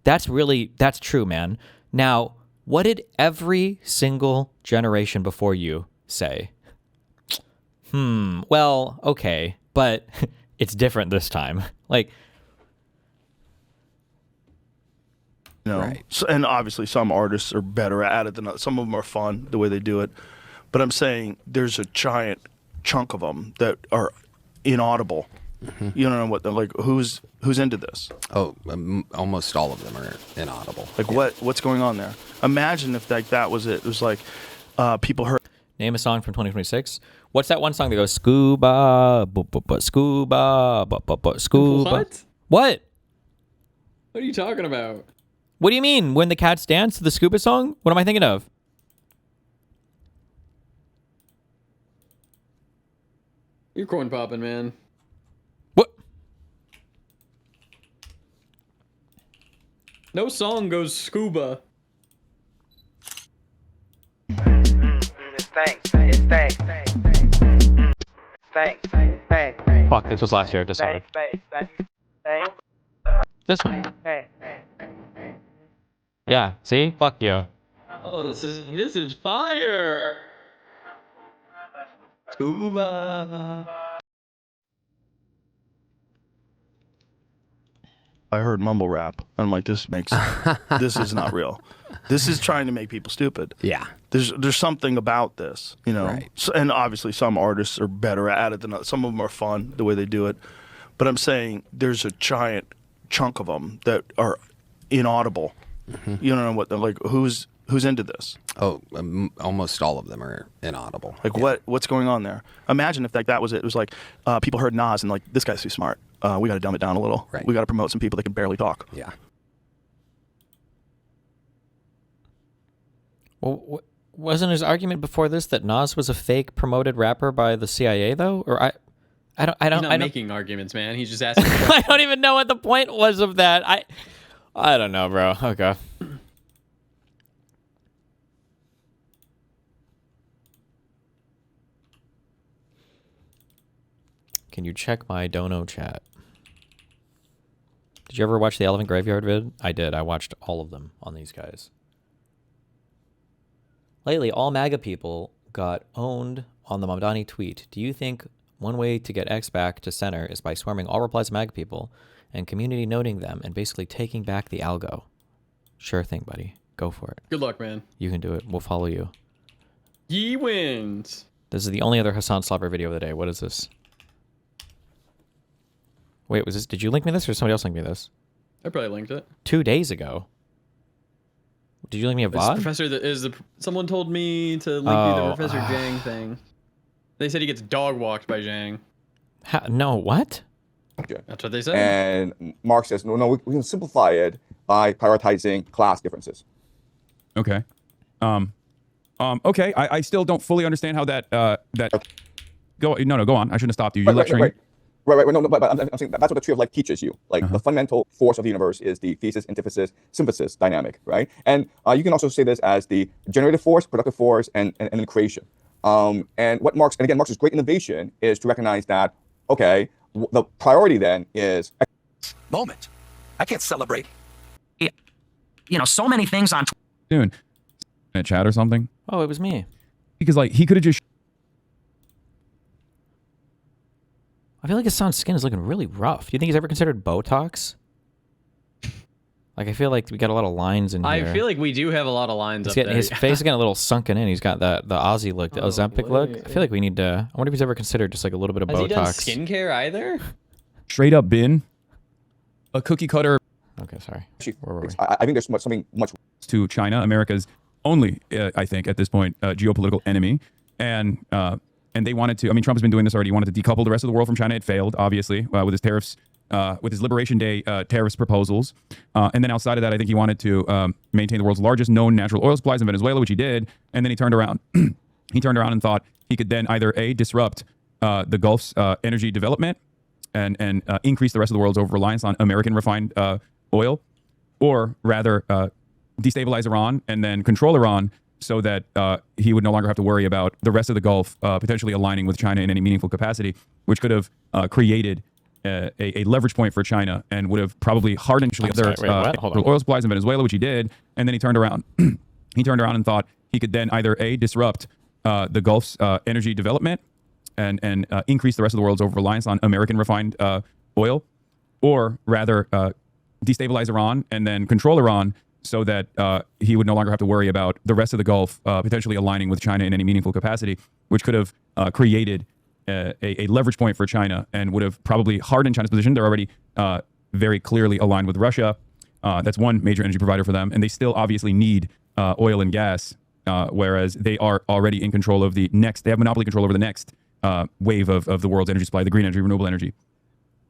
That's true, man. Now, what did every single generation before you say? Well, okay, but it's different this time. Like, Right. So, and obviously some artists are better at it than others. Some of them are fun the way they do it. But I'm saying there's a giant chunk of them that are inaudible. You don't know what they're like. Who's into this? Oh, almost all of them are inaudible. Like what's going on there? Imagine if like that was it. It was like people heard. Name a song from 2026. What's that one song that goes scuba, scuba, scuba? What? What? What are you talking about? What do you mean? When the cats dance to the scuba song? What am I thinking of? You're corn popping, man. What? No song goes scuba. Fuck, this was last year. Decided. This one. Yeah, see? Fuck you. Oh, this is fire. Scuba. I heard mumble rap. I'm like, this is not real. This is trying to make people stupid. Yeah. There's something about this, you know. Right. So, and obviously some artists are better at it than others. Some of them are fun the way they do it. But I'm saying there's a giant chunk of them that are inaudible. You don't know what they're like. Who's into this? Oh, almost all of them are inaudible. Like what's going on there? Imagine if like that was it. It was like people heard Nas and like, this guy's too smart. We got to dumb it down a little. Right. We got to promote some people that can barely talk. Yeah. Well, wasn't his argument before this that Nas was a fake promoted rapper by the CIA though? Or I don't. He's not making arguments, man. He's just asking. I don't even know what the point was of that. I don't know, bro. Okay. Can you check my dono chat? Did you ever watch the Elephant Graveyard vid? I did. I watched all of them on these guys. Lately, all MAGA people got owned on the Mamdani tweet. Do you think one way to get X back to center is by swarming all replies to MAGA people and community noting them and basically taking back the algo? Sure thing, buddy. Go for it. Good luck, man. You can do it. We'll follow you. Ye wins. This is the only other Hasan Slapper video of the day. What is this? Wait, was this? Did you link me this or somebody else link me this? I probably linked it 2 days ago. Did you link me a VOD? Professor, someone told me to link you the Professor Zhang thing. They said he gets dog walked by Zhang. No, what? Okay. That's what they said. And Mark says, no, we can simplify it by prioritizing class differences. Okay. Okay. I still don't fully understand how that go on. I shouldn't have stopped you. You're lecturing. Right. No, but I'm saying that's what the tree of life teaches you. Like the fundamental force of the universe is the thesis, antithesis, synthesis dynamic, right? And you can also say this as the generative force, productive force, and then creation. And what Marx's great innovation is to recognize that, okay, the priority then is moment. I can't celebrate. So many things on. Dude, in a chat or something. Oh, it was me. Because like he could have just. I feel like Hasan's skin is looking really rough. Do you think he's ever considered Botox? Like, I feel like we got a lot of lines in here. I feel like we do have a lot of lines up there. His face is getting a little sunken in. He's got the Aussie look, the Ozempic look. I feel like we need to... I wonder if he's ever considered just like a little bit of Botox. Has he done skincare either? Straight up bin. A cookie cutter. Okay, sorry. I think there's something much... To China, America's only, I think, at this point, geopolitical enemy. And they wanted to, I mean, Trump has been doing this already. He wanted to decouple the rest of the world from China. It failed, obviously, with his tariffs, with his Liberation Day tariffs proposals. And then outside of that, I think he wanted to maintain the world's largest known natural oil supplies in Venezuela, which he did. And then he turned around. He turned around and thought he could then either A, disrupt the Gulf's energy development, and increase the rest of the world's over-reliance on American refined oil, or rather destabilize Iran and then control Iran so that he would no longer have to worry about the rest of the Gulf potentially aligning with China in any meaningful capacity, which could have created a leverage point for China and would have probably hardened their oil supplies in Venezuela, which he did. And then he turned around. He turned around and thought he could then either disrupt the Gulf's energy development and increase the rest of the world's over-reliance on American refined oil, or rather destabilize Iran and then control Iran so that he would no longer have to worry about the rest of the Gulf potentially aligning with China in any meaningful capacity, which could have created a leverage point for China and would have probably hardened China's position. They're already very clearly aligned with Russia. That's one major energy provider for them, and they still obviously need oil and gas, whereas they are already in control of the next. They have monopoly control over the next wave of the world's energy supply, the green energy, renewable energy.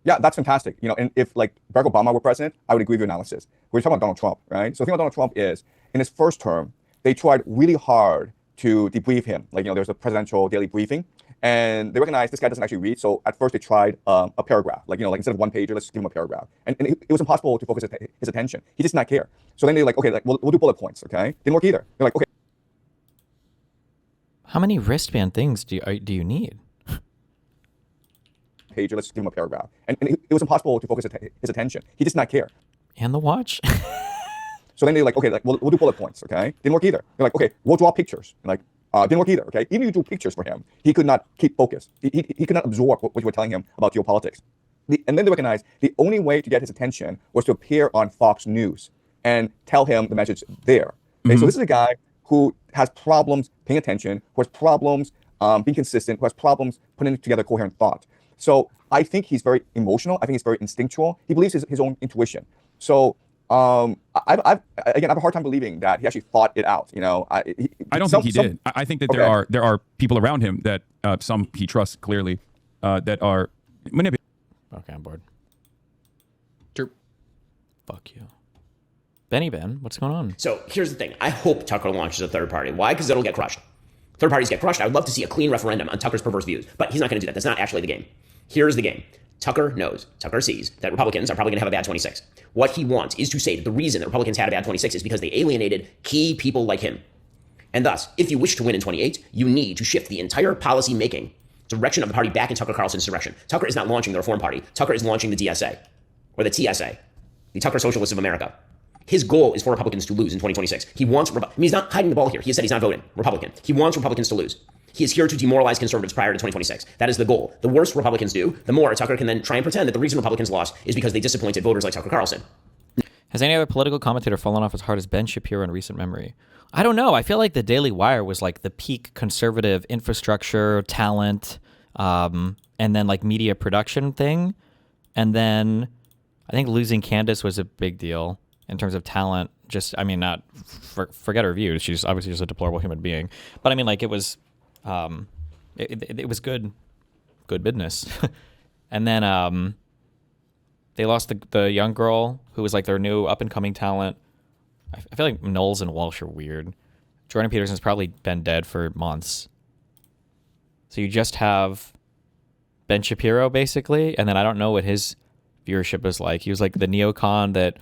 Yeah, that's fantastic. You know, and if like Barack Obama were president, I would agree with your analysis. We're talking about Donald Trump, right? So the thing about Donald Trump is, in his first term, they tried really hard to debrief him. Like, you know, there's a presidential daily briefing, and they recognized this guy doesn't actually read. So at first they tried a paragraph, like, you know, like instead of one pager, let's give him a paragraph. And it was impossible to focus his attention. He just did not care. So then they're like, okay, like we'll do bullet points, okay? Didn't work either. They're like, okay. How many wristband things do you need? Pager, let's give him a paragraph. And it was impossible to focus his attention. He just did not care. And the watch? So then they're like, okay, like we'll do bullet points, okay? Didn't work either. They're like, okay, we'll draw pictures. And like, didn't work either, okay? Even if you drew pictures for him, he could not keep focus. He could not absorb what you were telling him about geopolitics. And then they recognized the only way to get his attention was to appear on Fox News and tell him the message there. Okay? So this is a guy who has problems paying attention, who has problems being consistent, who has problems putting together coherent thought. So I think he's very emotional. I think he's very instinctual. He believes his own intuition. So I have a hard time believing that he actually thought it out. You know, I don't think he did. I think that there are people around him that some he trusts clearly that are manipulating. Okay, I'm bored. Sure. Fuck you. Ben, what's going on? So here's the thing. I hope Tucker launches a third party. Why? Because it'll get crushed. Third parties get crushed. I would love to see a clean referendum on Tucker's perverse views, but he's not going to do that. That's not actually the game. Here's the game. Tucker sees that Republicans are probably going to have a bad 26. What he wants is to say that the reason that Republicans had a bad 26 is because they alienated key people like him. And thus, if you wish to win in 28, you need to shift the entire policy making direction of the party back in Tucker Carlson's direction. Tucker is not launching the Reform Party. Tucker is launching the DSA, or the TSA, the Tucker Socialists of America. His goal is for Republicans to lose in 2026. He's not hiding the ball here. He has said he's not voting Republican. He wants Republicans to lose. He is here to demoralize conservatives prior to 2026. That is the goal. The worse Republicans do, the more Tucker can then try and pretend that the reason Republicans lost is because they disappointed voters like Tucker Carlson. Has any other political commentator fallen off as hard as Ben Shapiro in recent memory? I don't know. I feel like the Daily Wire was like the peak conservative infrastructure, talent, and then like media production thing. And then I think losing Candace was a big deal in terms of talent. Just, I mean, not forget her views. She's obviously just a deplorable human being. But I mean, like it was, it was good business. And then they lost the young girl who was like their new up and coming talent. I feel like Knowles and Walsh are weird. Jordan Peterson's probably been dead for months. So you just have Ben Shapiro basically, and then I don't know what his viewership is like. He was like the neocon that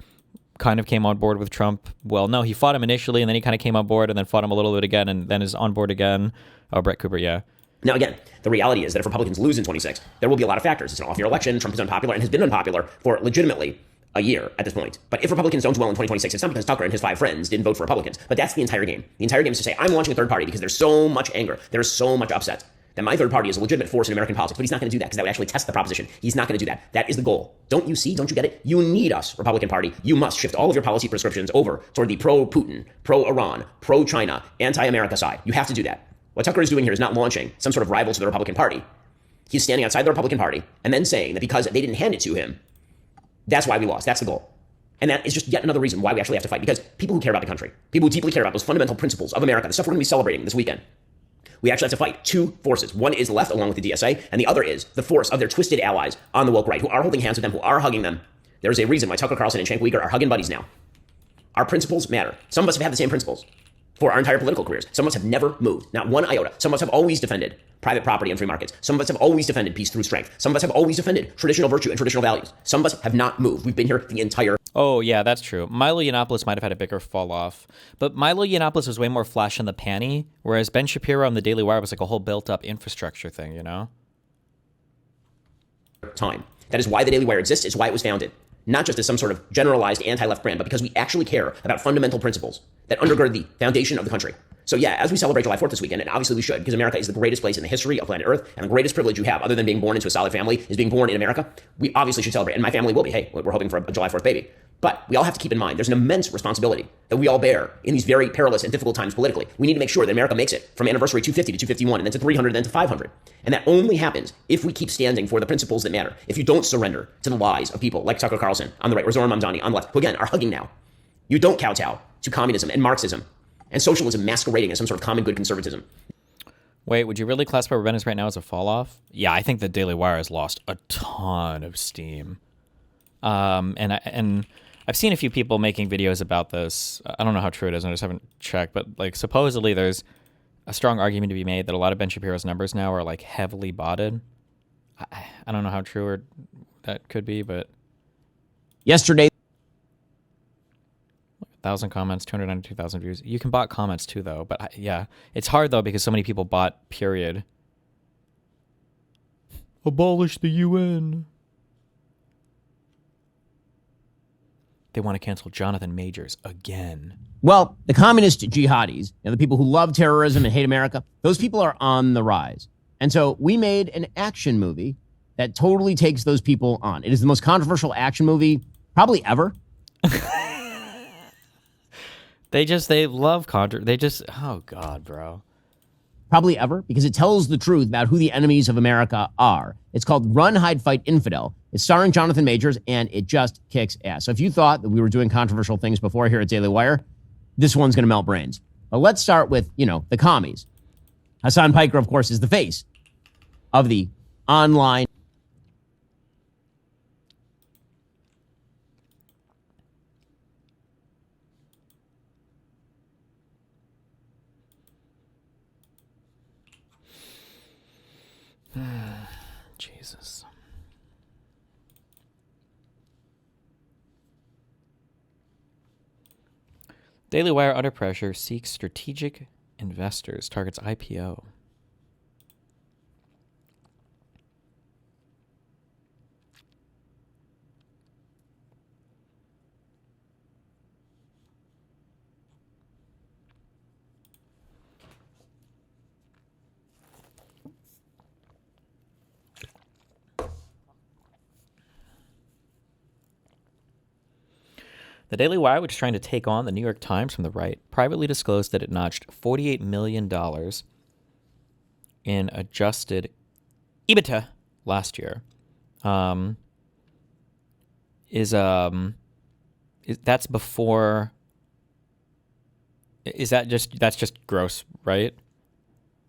kind of came on board with Trump. Well, no, he fought him initially, and then he kind of came on board, and then fought him a little bit again, and then is on board again. Oh, Brett Cooper, yeah. Now, again, the reality is that if Republicans lose in 26, there will be a lot of factors. It's an off-year election. Trump is unpopular and has been unpopular for legitimately a year at this point. But if Republicans don't do well in 2026, it's not because Tucker and his 5 friends didn't vote for Republicans. But that's the entire game. The entire game is to say, I'm launching a third party because there's so much anger. There's so much upset. That my third party is a legitimate force in American politics. But he's not going to do that because that would actually test the proposition. He's not going to do that. That is the goal. Don't you see? Don't you get it? You need us, Republican Party. You must shift all of your policy prescriptions over toward the pro-Putin, pro-Iran, pro-China, anti-America side. You have to do that. What Tucker is doing here is not launching some sort of rival to the Republican Party. He's standing outside the Republican Party and then saying that because they didn't hand it to him, that's why we lost. That's the goal. And that is just yet another reason why we actually have to fight. Because people who care about the country, people who deeply care about those fundamental principles of America, the stuff we're going to be celebrating this weekend, we actually have to fight 2 forces. One is the left, along with the DSA, and the other is the force of their twisted allies on the woke right, who are holding hands with them, who are hugging them. There's a reason why Tucker Carlson and Cenk Uygur are hugging buddies now. Our principles matter. Some of us have had the same principles. for our entire political careers. Some of us have never moved, not one iota. Some of us have always defended private property and free markets. Some of us have always defended peace through strength. Some of us have always defended traditional virtue and traditional values. Some of us have not moved. We've been here the entire. Oh, yeah, that's true. Milo Yiannopoulos might have had a bigger fall off, but Milo Yiannopoulos was way more flash in the panty, whereas Ben Shapiro on the Daily Wire was like a whole built-up infrastructure thing, you know? Time. That is why the Daily Wire exists. It's why it was founded. Not just as some sort of generalized anti-left brand, but because we actually care about fundamental principles that undergird the foundation of the country. So yeah, as we celebrate July 4th this weekend, and obviously we should, because America is the greatest place in the history of planet Earth, and the greatest privilege you have, other than being born into a solid family, is being born in America. We obviously should celebrate, and my family will be. Hey, we're hoping for a July 4th baby. But we all have to keep in mind, there's an immense responsibility that we all bear in these very perilous and difficult times politically. We need to make sure that America makes it from anniversary 250 to 251, and then to 300, and then to 500. And that only happens if we keep standing for the principles that matter. If you don't surrender to the lies of people like Tucker Carlson on the right, or Zoran Mamdani on the left, who again are hugging now. You don't kowtow to communism and Marxism and socialism masquerading as some sort of common good conservatism. Wait, would you really classify where Ben is right now as a fall off? Yeah, I think the Daily Wire has lost a ton of steam. And I've seen a few people making videos about this. I don't know how true it is, I just haven't checked, but like supposedly there's a strong argument to be made that a lot of Ben Shapiro's numbers now are like heavily botted. I don't know how true or that could be, but yesterday 1,000 comments, 292,000 views. You can bot comments too, though. But yeah, it's hard though because so many people bot. Period. Abolish the UN. They want to cancel Jonathan Majors again. Well, the communist jihadis, the people who love terrorism and hate America, those people are on the rise. And so we made an action movie that totally takes those people on. It is the most controversial action movie probably ever. They love oh God, bro. Probably ever, because it tells the truth about who the enemies of America are. It's called Run, Hide, Fight, Infidel. It's starring Jonathan Majors, and it just kicks ass. So if you thought that we were doing controversial things before here at Daily Wire, this one's going to melt brains. But let's start with, the commies. Hasan Piker, of course, is the face of the online. Jesus. Daily Wire under pressure seeks strategic investors, targets IPO. The Daily Wire, which is trying to take on the New York Times from the right, privately disclosed that it notched $48 million in adjusted EBITDA last year. That's before? That's just gross, right?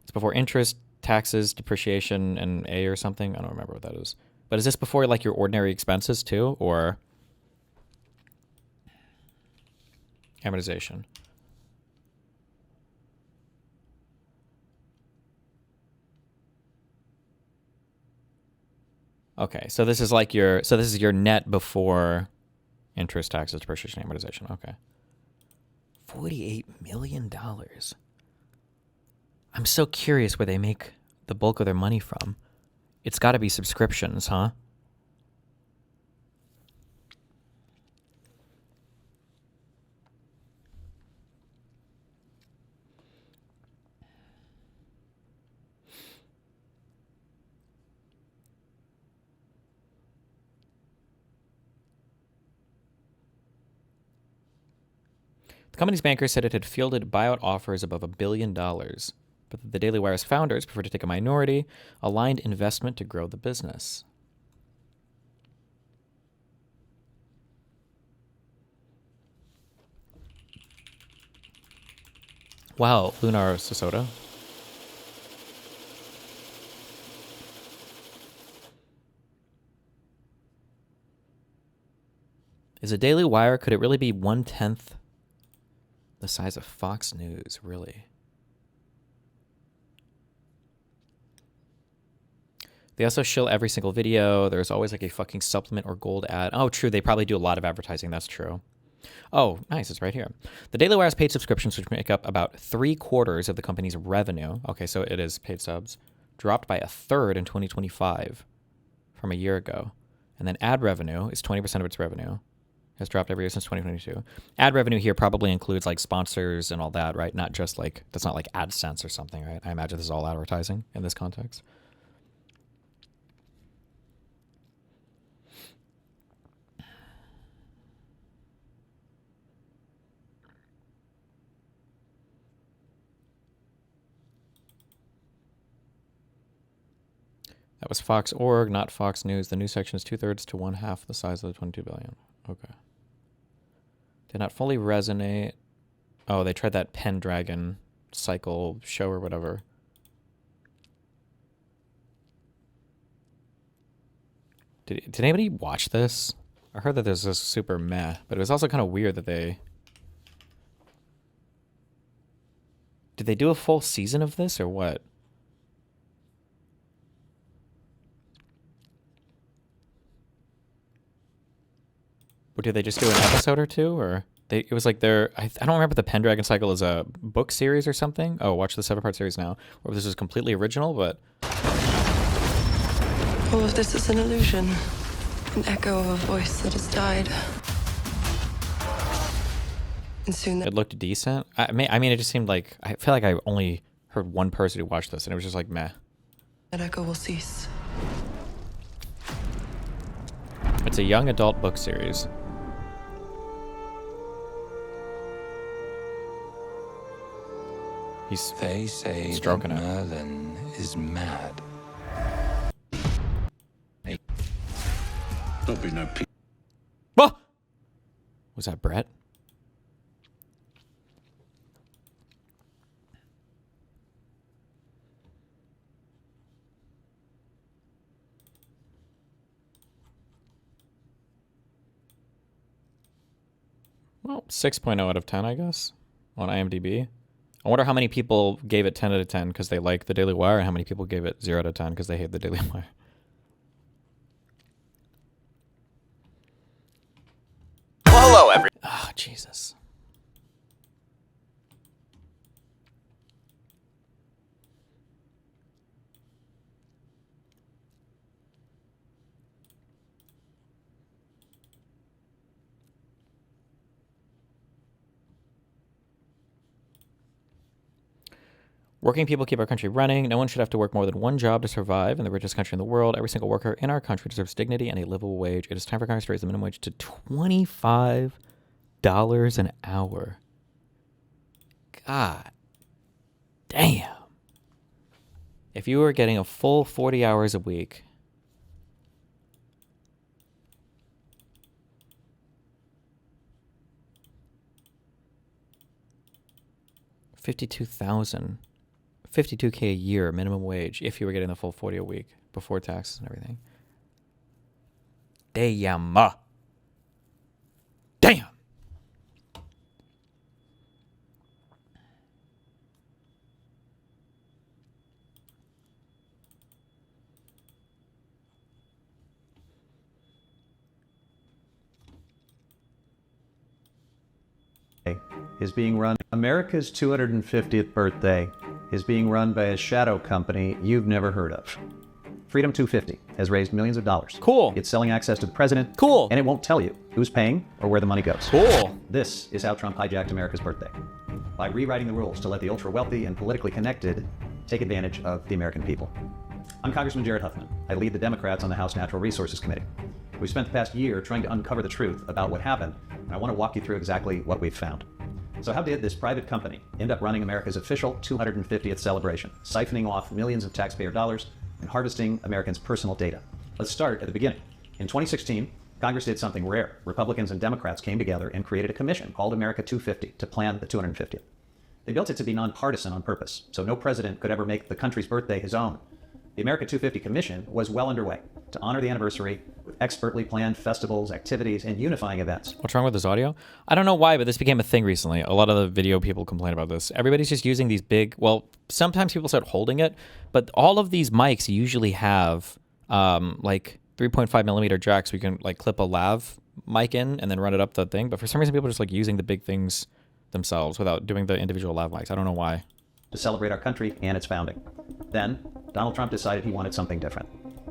It's before interest, taxes, depreciation, and A or something. I don't remember what that is. But is this before like your ordinary expenses too, or amortization? Okay, so this is like this is your net before interest, taxes, depreciation, amortization. Okay. $48 million. I'm so curious where they make the bulk of their money from. It's got to be subscriptions, huh? The company's banker said it had fielded buyout offers above $1 billion, but the Daily Wire's founders preferred to take a minority, aligned investment to grow the business. Wow, Lunar Sosota. Is a Daily Wire, could it really be 1/10 The size of Fox News, really. They also shill every single video. There's always like a fucking supplement or gold ad. Oh, true. They probably do a lot of advertising. That's true. Oh, nice. It's right here. The Daily Wire's paid subscriptions, which make up about 3/4 of the company's revenue. Okay, so it is paid subs. Dropped by 1/3 in 2025 from a year ago. And then ad revenue is 20% of its revenue. Has dropped every year since 2022. Ad revenue here probably includes like sponsors and all that, right? Not just like, that's not like AdSense or something, right? I imagine this is all advertising in this context. That was Fox.org, not Fox News. The news section is 2/3 to 1/2 the size of the 22 billion. Okay. Did not fully resonate. Oh, they tried that Pendragon cycle show or whatever. Did anybody watch this? I heard that there's this super meh, but it was also kind of weird that they... Did they do a full season of this or what? Or did they just do an episode or two? Or it was like their... I don't remember the Pendragon cycle as a book series or something. Oh, watch the 7-part series now. Or this is completely original, but... All of this is an illusion. An echo of a voice that has died. And soon It looked decent. I mean, it just seemed like... I feel like I only heard one person who watched this, and it was just like, meh. that echo will cease. It's a young adult book series. They say stroking that it. Merlin is mad. Hey. Don't be no p. What? Was that Brett? Well, 6.0 out of 10, I guess, on IMDb. I wonder how many people gave it 10 out of 10 because they like the Daily Wire, and how many people gave it 0 out of 10 because they hate the Daily Wire. Well, hello, everyone. Oh, Jesus. Working people keep our country running. No one should have to work more than one job to survive in the richest country in the world. Every single worker in our country deserves dignity and a livable wage. It is time for Congress to raise the minimum wage to $25 an hour. God damn. If you were getting a full 40 hours a week, $52K a year minimum wage if you were getting the full 40 a week before taxes and everything. Damn. Damn. Is being run. America's 250th birthday is being run by a shadow company you've never heard of. Freedom 250 has raised millions of dollars. Cool. It's selling access to the president. Cool. And it won't tell you who's paying or where the money goes. Cool. This is how Trump hijacked America's birthday. By rewriting the rules to let the ultra-wealthy and politically connected take advantage of the American people. I'm Congressman Jared Huffman. I lead the Democrats on the House Natural Resources Committee. We've spent the past year trying to uncover the truth about what happened, and I want to walk you through exactly what we've found. So how did this private company end up running America's official 250th celebration, siphoning off millions of taxpayer dollars and harvesting Americans' personal data? Let's start at the beginning. In 2016, Congress did something rare. Republicans and Democrats came together and created a commission called America 250 to plan the 250th. They built it to be nonpartisan on purpose, so no president could ever make the country's birthday his own. The America 250 Commission was well underway to honor the anniversary with expertly planned festivals, activities, and unifying events. What's wrong with this audio? I don't know why, but this became a thing recently. A lot of the video people complain about this. Everybody's just using these big, well, sometimes people start holding it, but all of these mics usually have like 3.5 millimeter jacks. We can like clip a lav mic in and then run it up the thing. But for some reason, people are just like using the big things themselves without doing the individual lav mics. I don't know why. To celebrate our country and its founding. Then, Donald Trump decided he wanted something different.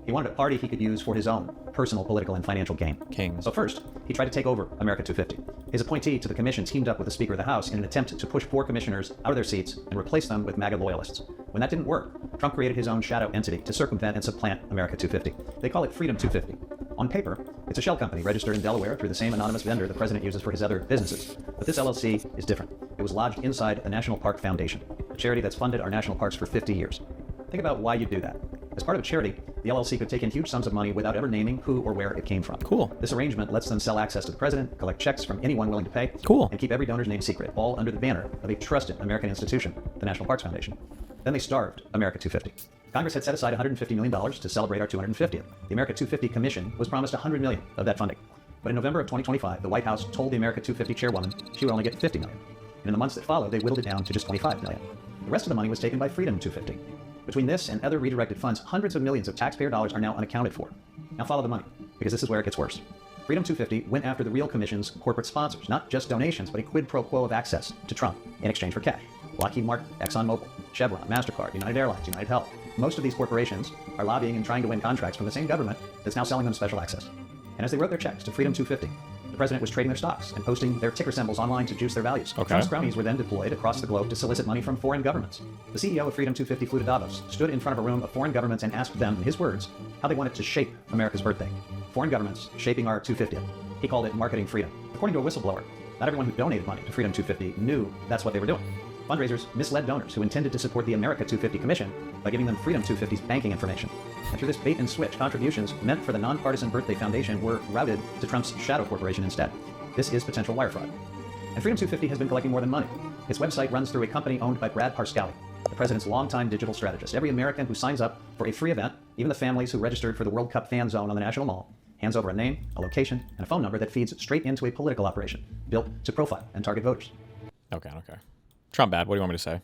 He wanted a party he could use for his own personal, political, and financial gain. Kings. So first, he tried to take over America 250. His appointee to the commission teamed up with the Speaker of the House in an attempt to push 4 commissioners out of their seats and replace them with MAGA loyalists. When that didn't work, Trump created his own shadow entity to circumvent and supplant America 250. They call it Freedom 250. On paper, it's a shell company registered in Delaware through the same anonymous vendor the president uses for his other businesses. But this LLC is different. It was lodged inside the National Park Foundation, a charity that's funded our national parks for 50 years. Think about why you do that. As part of a charity, the LLC could take in huge sums of money without ever naming who or where it came from. Cool. This arrangement lets them sell access to the president, collect checks from anyone willing to pay, cool, and keep every donor's name secret, all under the banner of a trusted American institution, the National Parks Foundation. Then they starved America 250. Congress had set aside $150 million to celebrate our 250th. The America 250 Commission was promised $100 million of that funding. But in November of 2025, the White House told the America 250 chairwoman she would only get $50 million. And in the months that followed, they whittled it down to just $25 million. The rest of the money was taken by Freedom 250. Between this and other redirected funds, hundreds of millions of taxpayer dollars are now unaccounted for. Now follow the money, because this is where it gets worse. Freedom 250 went after the real commission's corporate sponsors, not just donations, but a quid pro quo of access to Trump in exchange for cash. Lockheed Martin, ExxonMobil, Chevron, MasterCard, United Airlines, United Health. Most of these corporations are lobbying and trying to win contracts from the same government that's now selling them special access. And as they wrote their checks to Freedom 250, the president was trading their stocks and posting their ticker symbols online to juice their values. Okay. Trump's cronies were then deployed across the globe to solicit money from foreign governments. The CEO of Freedom 250 flew to Davos, stood in front of a room of foreign governments and asked them, in his words, how they wanted to shape America's birthday. Foreign governments shaping our 250th. He called it marketing freedom. According to a whistleblower, not everyone who donated money to Freedom 250 knew that's what they were doing. Fundraisers misled donors who intended to support the America 250 Commission by giving them Freedom 250's banking information. And through this bait and switch, contributions meant for the nonpartisan birthday foundation were routed to Trump's shadow corporation instead. This is potential wire fraud. And Freedom 250 has been collecting more than money. Its website runs through a company owned by Brad Parscale, the president's longtime digital strategist. Every American who signs up for a free event, even the families who registered for the World Cup fan zone on the National Mall, hands over a name, a location, and a phone number that feeds straight into a political operation built to profile and target voters. Okay. Trump bad. What do you want me to say?